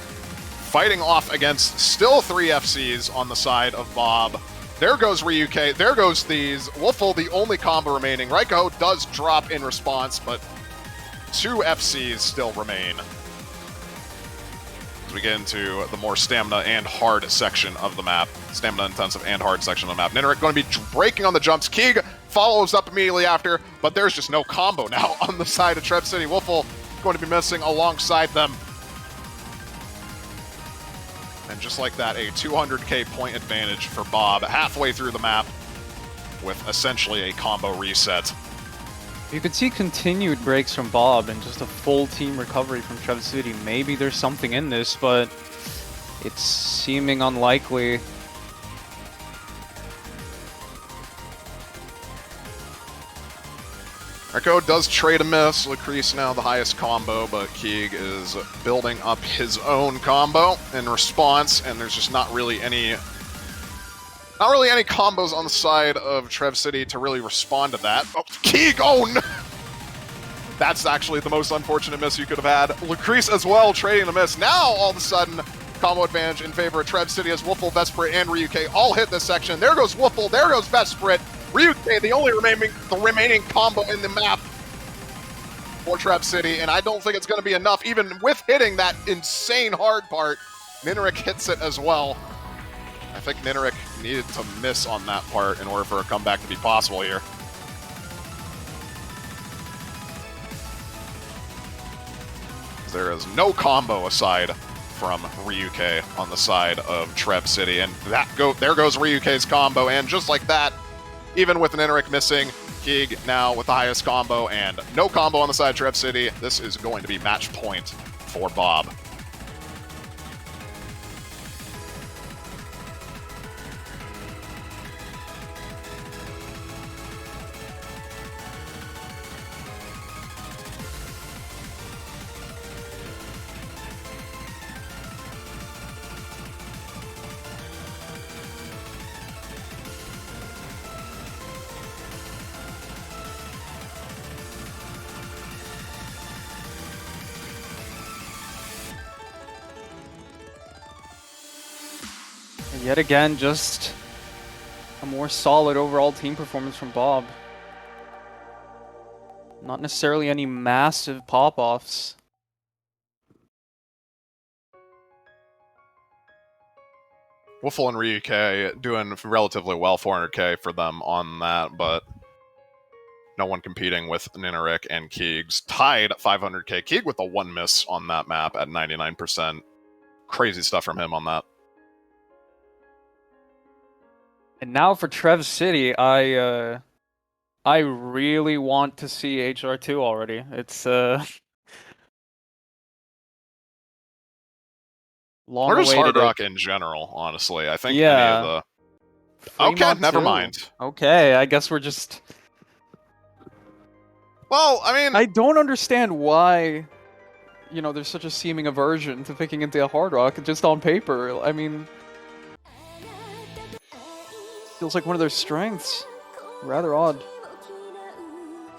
Fighting off against still 3 FCs on the side of Bob. There goes Ryuke, there goes Thieves. Wolfle, the only combo remaining. Raiko does drop in response, but 2 FCs still remain. As we get into the more stamina and hard section of the map. Stamina intensive and hard section of the map. Nineric going to be breaking on the jumps. Keeg follows up immediately after, but there's just no combo now on the side of TREV City. Wolfle going to be missing alongside them. And just like that, a 200k point advantage for Bob halfway through the map with essentially a combo reset. You could see continued breaks from Bob and just a full team recovery from TREV City. Maybe there's something in this, but it's seeming unlikely. Raiko does trade a miss. Lucrece now the highest combo, but Keeg is building up his own combo in response, and there's just not really any combos on the side of TREV City to really respond to that. Oh, Keeg! Oh no! That's actually the most unfortunate miss you could have had. Lucrece as well trading a miss. Now all of a sudden, combo advantage in favor of TREV City as Wolfle, Vesprit, and Ryuke all hit this section. There goes Wolfle, there goes Vesprit. Ryuke, the only remaining combo in the map for TREV City, and I don't think it's going to be enough. Even with hitting that insane hard part, Nineric hits it as well. I think Nineric needed to miss on that part in order for a comeback to be possible here. There is no combo aside from Ryuke on the side of TREV City, and there goes Ryuke's combo, and just like that, even with Nineric missing, Keeg now with the highest combo, and no combo on the side of TREV City. This is going to be match point for Bob. Yet again, just a more solid overall team performance from Bob. Not necessarily any massive pop-offs. Wolfle and Ryuke doing relatively well, 400k for them on that, but no one competing with Nineric, and Keeg's tied 500k. Keeg with a 1 miss on that map at 99%. Crazy stuff from him on that. And now for TREV City, I really want to see HR2 already. It's long or just awaited. Hard Rock in general, honestly. I think Yeah. any of the... Okay, never mind. Okay, I guess we're just... Well, I mean... I don't understand why you know, there's such a seeming aversion to picking into a Hard Rock just on paper. I mean, feels like one of their strengths. Rather odd.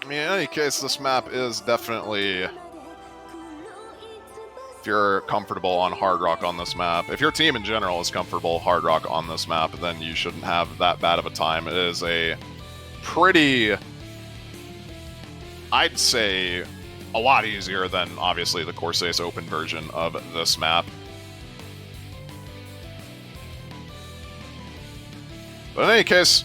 I mean, in any case, this map is definitely... If you're comfortable on Hard Rock on this map, if your team in general is comfortable Hard Rock on this map, then you shouldn't have that bad of a time. It is a pretty... I'd say a lot easier than, obviously, the Corsair's open version of this map. But in any case,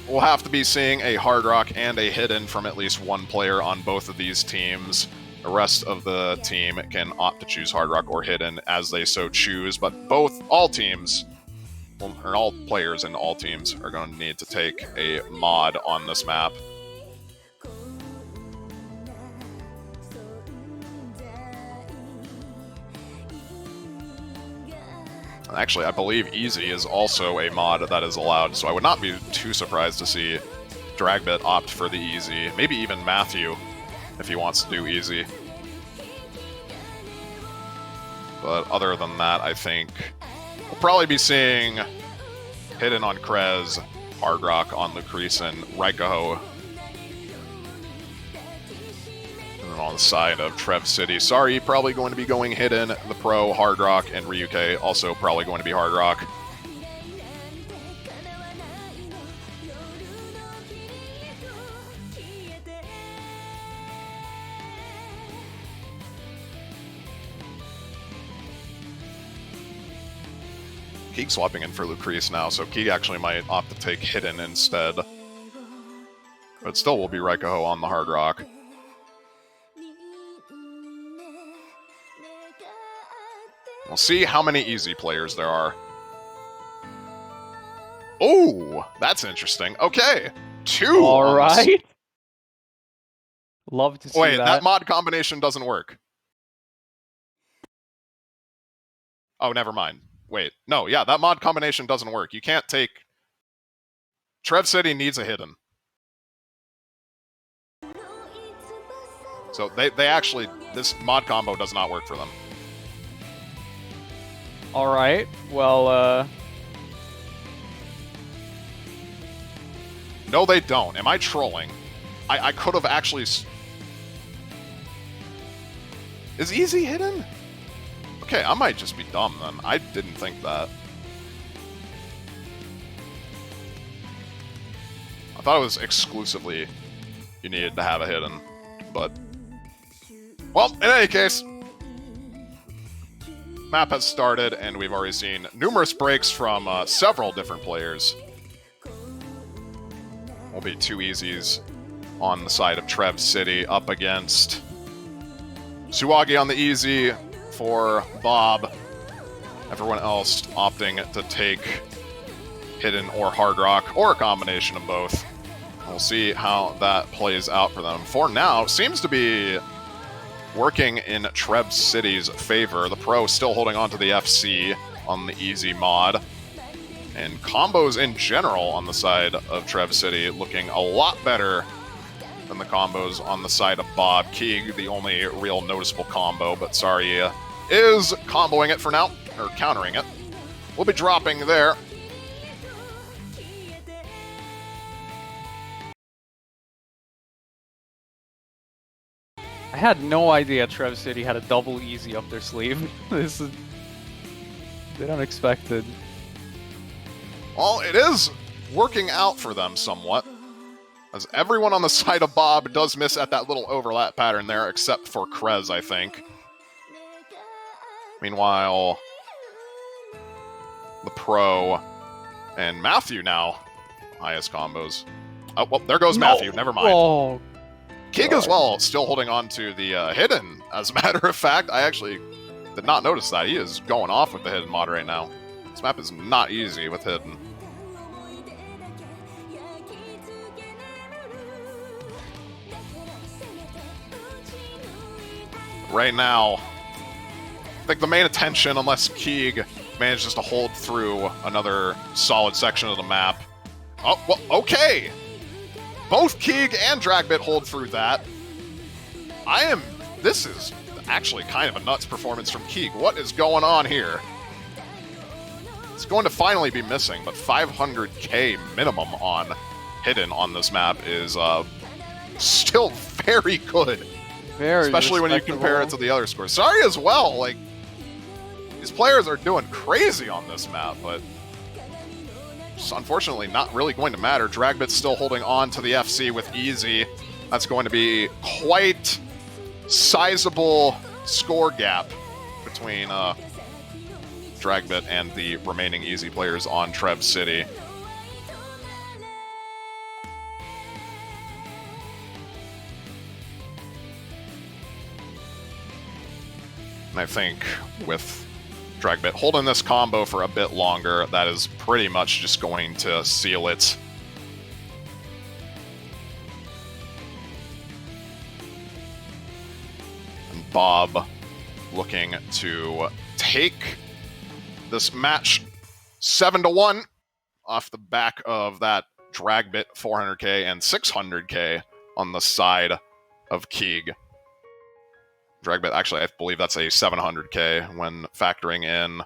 we'll have to be seeing a Hard Rock and a Hidden from at least one player on both of these teams. The rest of the team can opt to choose Hard Rock or Hidden as they so choose, but all teams, or all players in all teams, are going to need to take a mod on this map. Actually, I believe Easy is also a mod that is allowed, so I would not be too surprised to see Dragbit opt for the Easy. Maybe even Matthew, if he wants to do Easy. But other than that, I think we'll probably be seeing Hidden on Krez, Hard Rock on Lucretia, Raikaho. And then on the side of TREV City, Sorry, probably going to be going Hidden, the Pro, Hard Rock, and Ryuke also probably going to be Hard Rock. Keeg swapping in for Lucretia now, so Keeg actually might opt to take Hidden instead. But still will be Raikaho on the Hard Rock. We'll see how many Easy players there are. Oh, that's interesting. Okay, 2. All right. Love to see Wait, that. that mod combination doesn't work. Oh, never mind. Wait, no, yeah, that mod combination doesn't work. You can't take... TREV City needs a Hidden. So they actually... This mod combo does not work for them. All right. Well, No, they don't. Am I trolling? I could have actually... Is Easy Hidden? Okay, I might just be dumb then. I didn't think that. I thought it was exclusively you needed to have a Hidden, but... Well, in any case, map has started, and we've already seen numerous breaks from several different players. Will be 2 Easies on the side of TREV City up against Suwagi on the Easy for Bob. Everyone else opting to take Hidden or Hard Rock, or a combination of both. We'll see how that plays out for them. For now, seems to be working in TREV City's favor. The Pro still holding on to the FC on the Easy mod. And combos in general on the side of TREV City looking a lot better than the combos on the side of Bob. Keeg, the only real noticeable combo, but Sorry is comboing it for now, or countering it. We'll be dropping there. I had no idea TREV City had a double Easy up their sleeve. This is a bit unexpected. Well, it is working out for them somewhat, as everyone on the side of Bob does miss at that little overlap pattern there, except for Krez, I think. Meanwhile, the Pro and Matthew now, highest combos. Oh, well, there goes Matthew, never mind. Oh, Keeg as well, still holding on to the Hidden, as a matter of fact. I actually did not notice that. He is going off with the Hidden mod right now. This map is not easy with Hidden. Right now, I think the main attention, unless Keeg manages to hold through another solid section of the map. Oh, well, okay! Both Keeg and Dragbit hold through that. actually kind of a nuts performance from Keeg. What is going on here? It's going to finally be missing, but 500k minimum on Hidden on this map is still very good. Very Especially when you compare it to the other scores. Sorry as well, like, these players are doing crazy on this map, but it's unfortunately not really going to matter. Dragbit's still holding on to the FC with Easy. That's going to be quite sizable score gap between Dragbit and the remaining Easy players on TREV City. And I think with Dragbit holding this combo for a bit longer, that is pretty much just going to seal it. And Bob looking to take this match 7-1 off the back of that Dragbit 400k and 600k on the side of Keeg. Dragbit, actually, I believe that's a 700k when factoring in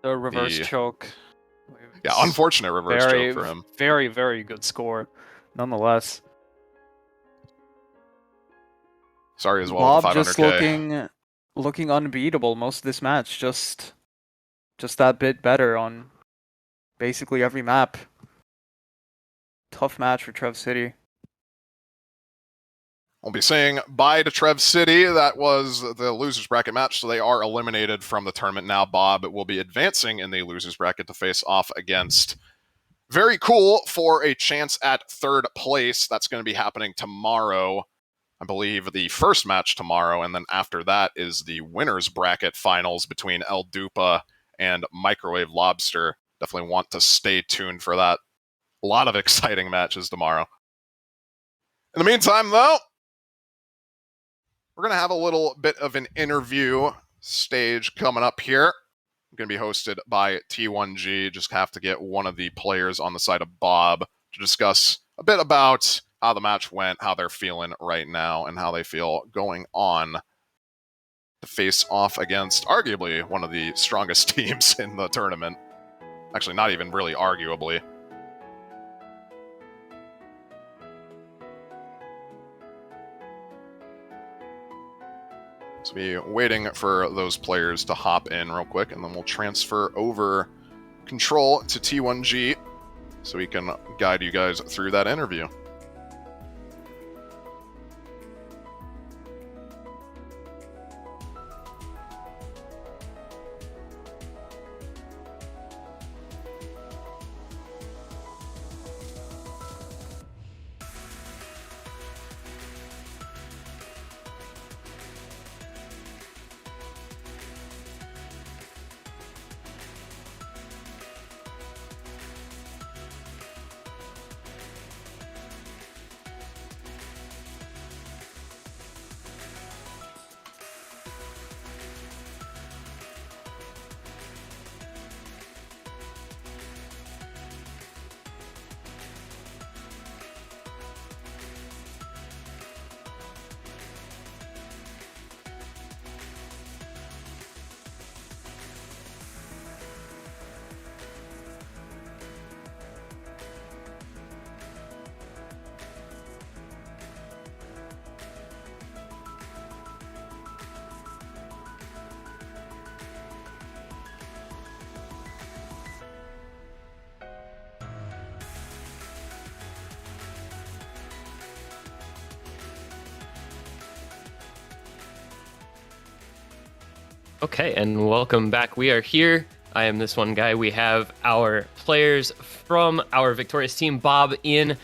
the reverse choke. Yeah, unfortunate reverse choke for him. Very, very good score, nonetheless. Sorry as well. Bob just looking unbeatable most of this match. Just that bit better on basically every map. Tough match for TREV City. We'll be saying bye to TREV City. That was the losers bracket match, so they are eliminated from the tournament now. Bob will be advancing in the losers bracket to face off against Very Cool for a chance at third place. That's going to be happening tomorrow. I believe the first match tomorrow, and then after that is the winners bracket finals between El Dupa and Microwave Lobster. Definitely want to stay tuned for that. A lot of exciting matches tomorrow. In the meantime, though, we're going to have a little bit of an interview stage coming up here. Going to be hosted by T1G. Just have to get one of the players on the side of Bob to discuss a bit about how the match went, how they're feeling right now, and how they feel going on to face off against arguably one of the strongest teams in the tournament. Actually, not even really arguably. So be waiting for those players to hop in real quick, and then we'll transfer over control to T1G so we can guide you guys through that interview. Okay, and welcome back. We are here. I am this one guy. We have our players from our victorious team, Bob, in.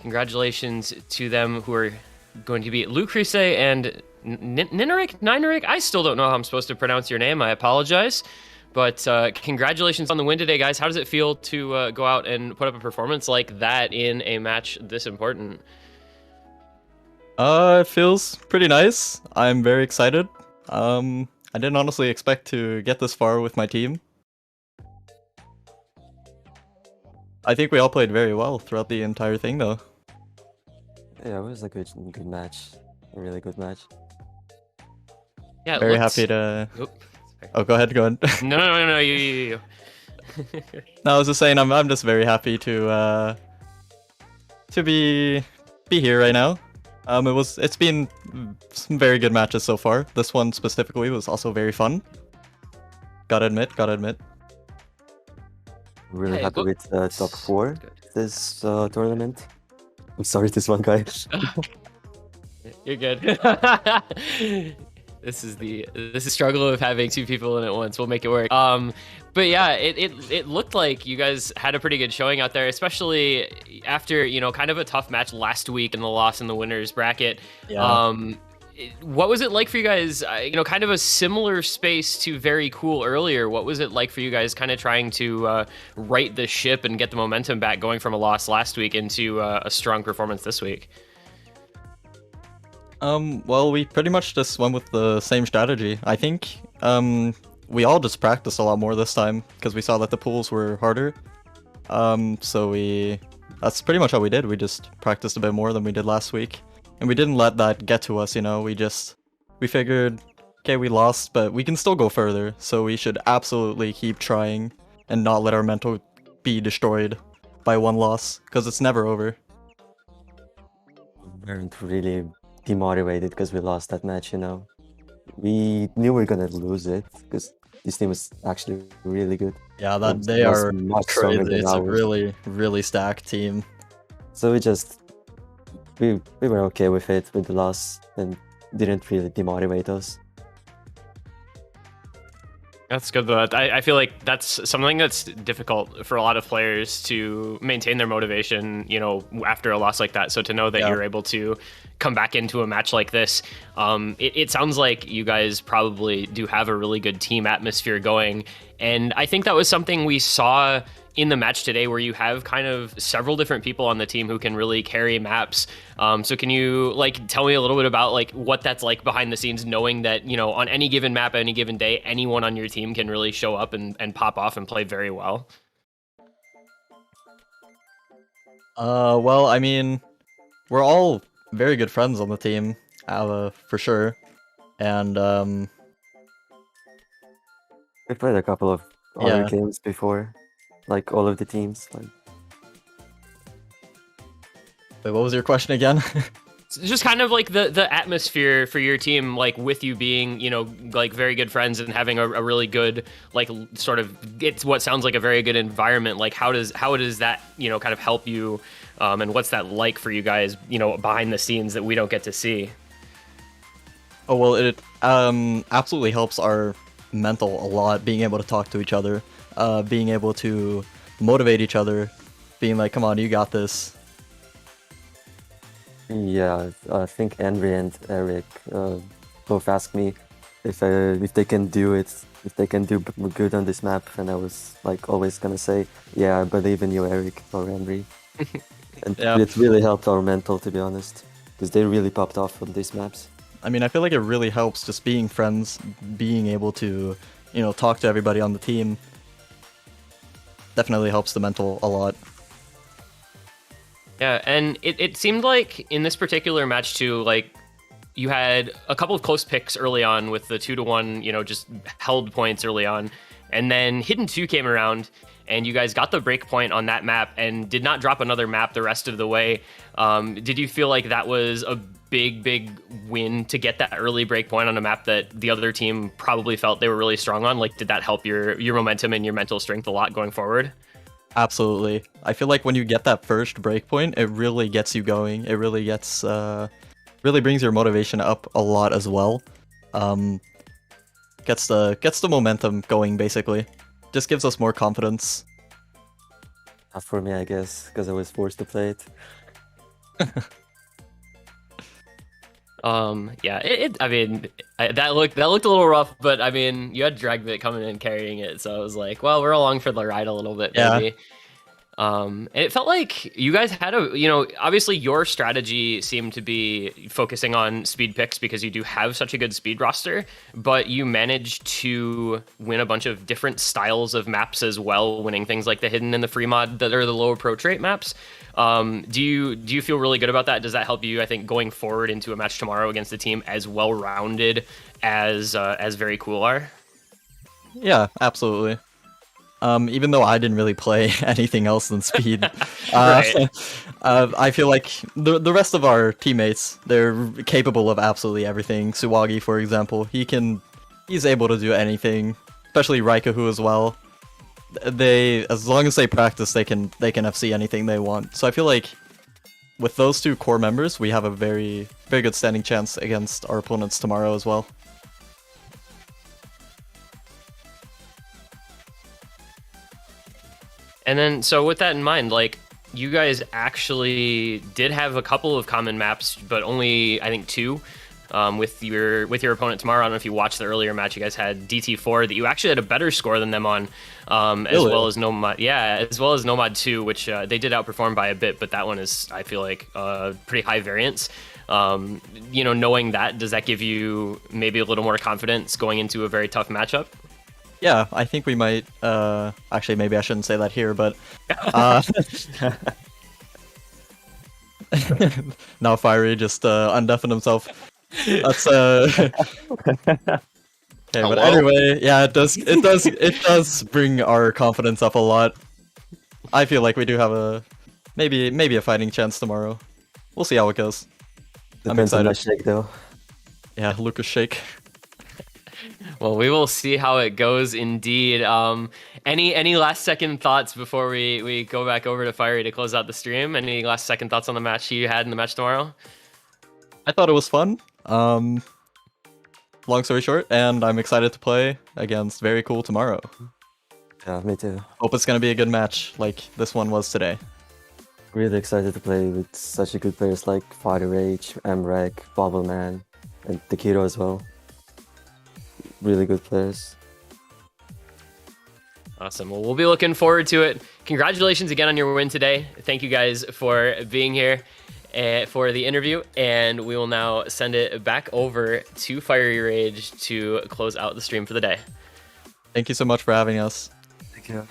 Congratulations to them who are going to be Lucrece and Nineric? I still don't know how I'm supposed to pronounce your name. I apologize. But congratulations on the win today, guys. How does it feel to go out and put up a performance like that in a match this important? It feels pretty nice. I'm very excited. I didn't honestly expect to get this far with my team. I think we all played very well throughout the entire thing, though. Yeah, it was a good match. A really good match. Yeah, it Very looks... happy to. Oop. Oh, go ahead, go ahead. No, you. No, I was just saying, I'm just very happy to be here right now. It's been some very good matches so far. This one specifically was also very fun. Gotta admit. Really Yeah, happy with top 4 Good. this tournament. I'm sorry, this one guy. You're good. This is struggle of having 2 people in at once. We'll make it work. But yeah, it looked like you guys had a pretty good showing out there, especially after, you know, kind of a tough match last week in the loss in the winners bracket. Yeah. What was it like for you guys? You know, kind of a similar space to Very Cool earlier. What was it like for you guys kind of trying to right the ship and get the momentum back going from a loss last week into a strong performance this week? Well, we pretty much just went with the same strategy. I think, we all just practiced a lot more this time because we saw that the pools were harder. That's pretty much how we did. We just practiced a bit more than we did last week. And we didn't let that get to us, you know, we figured, okay, we lost, but we can still go further. So we should absolutely keep trying and not let our mental be destroyed by one loss because it's never over. We weren't really demotivated because we lost that match, you know. We knew we were gonna lose it because this team was actually really good. Yeah, It they was are much stronger crazy. than It's a ours. really stacked team. So we were okay with it with the loss and didn't really demotivate us. That's good though. I feel like that's something that's difficult for a lot of players to maintain their motivation, you know, after a loss like that. So to know that you're able to come back into a match like this, it sounds like you guys probably do have a really good team atmosphere going. And I think that was something we saw in the match today, where you have kind of several different people on the team who can really carry maps. So can you like tell me a little bit about like what that's like behind the scenes, knowing that, you know, on any given map, any given day, anyone on your team can really show up and pop off and play very well? Well, I mean, we're all very good friends on the team, for sure. And We played a couple of other games before, like all of the teams. Like, wait, what was your question again? Just kind of like the atmosphere for your team, like with you being, you know, like very good friends and having a really good, like sort of, it's what sounds like a very good environment. Like how does that, you know, kind of help you, and what's that like for you guys, you know, behind the scenes that we don't get to see? Oh, well, it absolutely helps our mental a lot, being able to talk to each other, being able to motivate each other, being like, come on, you got this. yeah, I think Henry and Eric both asked me if they can do it, if they can do good on this map, and I was like always gonna say, yeah, I believe in you, Eric or Henry. And Yeah. it really helped our mental, to be honest, because they really popped off on these maps. I mean, I feel like it really helps just being friends, being able to, you know, talk to everybody on the team. Definitely helps the mental a lot. Yeah, and it seemed like in this particular match too, like you had a couple of close picks early on with the 2-1, you know, just held points early on. And then Hidden 2 came around and you guys got the break point on that map and did not drop another map the rest of the way. Did you feel like that was a big win to get that early break point on a map that the other team probably felt they were really strong on? Like, did that help your momentum and your mental strength a lot going forward? Absolutely. I feel like when you get that first breakpoint, it really gets you going. It really gets, really brings your motivation up a lot as well. Gets the momentum going, basically. Just gives us more confidence. Not for me, I guess, because I was forced to play it. Yeah, I mean, that looked a little rough, but I mean, you had Dragbit coming in carrying it, so I was like, well, we're along for the ride a little bit, maybe. And it felt like you guys had you know, obviously your strategy seemed to be focusing on speed picks because you do have such a good speed roster, but you managed to win a bunch of different styles of maps as well, winning things like the hidden and the free mod that are the lower pro trait maps. Do you feel really good about that? Does that help you, I think, going forward into a match tomorrow against a team as well-rounded as Very Cool are? Yeah, absolutely. Even though I didn't really play anything else than speed, Right. I feel like the rest of our teammates, they're capable of absolutely everything. Suwagi, for example, he's able to do anything, especially Raikahu as well. As long as they practice, they can FC anything they want. So I feel like with those two core members, we have a very good standing chance against our opponents tomorrow as well. And then, so with that in mind, like, you guys actually did have a couple of common maps, but only, I think, 2 with your opponent tomorrow. I don't know if you watched the earlier match. You guys had DT4 that you actually had a better score than them on, as Really? well as Nomad. Yeah, as well as Nomad 2, which they did outperform by a bit, but that one is, I feel like, pretty high variance. Knowing that, does that give you maybe a little more confidence going into a very tough matchup? Yeah, I think we might. Actually, maybe I shouldn't say that here, but now Fiery just undeafened himself. That's Okay, but Hello? anyway, yeah, it does bring our confidence up a lot. I feel like we do have a maybe a fighting chance tomorrow. We'll see how it goes. Depends on excited. my shake though. Yeah, Lucas Shake. Well, we will see how it goes indeed. Any last second thoughts before we go back over to Fiery to close out the stream? Any last second thoughts on the match you had in the match tomorrow? I thought it was fun. Long story short, and I'm excited to play against Very Cool tomorrow. Yeah, me too. Hope it's gonna be a good match like this one was today. Really excited to play with such a good players like Fire Rage, Mrek, Bobbleman, and Takedo as well. Really good players. Awesome. Well, we'll be looking forward to it. Congratulations again on your win today. Thank you guys for being here for the interview, and we will now send it back over to Fiery Rage to close out the stream for the day. Thank you so much for having us. Thank you.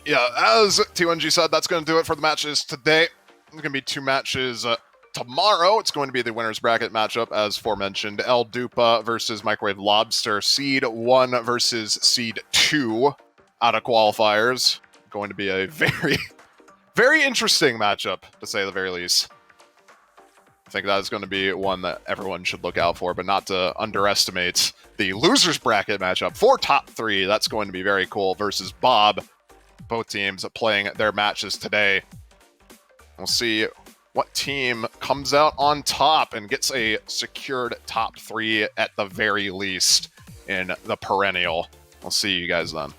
Yeah, as T1G said, that's going to do it for the matches today. There's going to be 2 matches tomorrow. It's going to be the winner's bracket matchup, as aforementioned. El Dupa versus Microwave Lobster. Seed 1 versus Seed 2 out of qualifiers. Going to be a very, very interesting matchup, to say the very least. I think that is going to be one that everyone should look out for, but not to underestimate the loser's bracket matchup for top 3. That's going to be very cool versus Bob. Both teams playing their matches today. We'll see what team comes out on top and gets a secured top 3 at the very least in the Perennial. We'll see you guys then.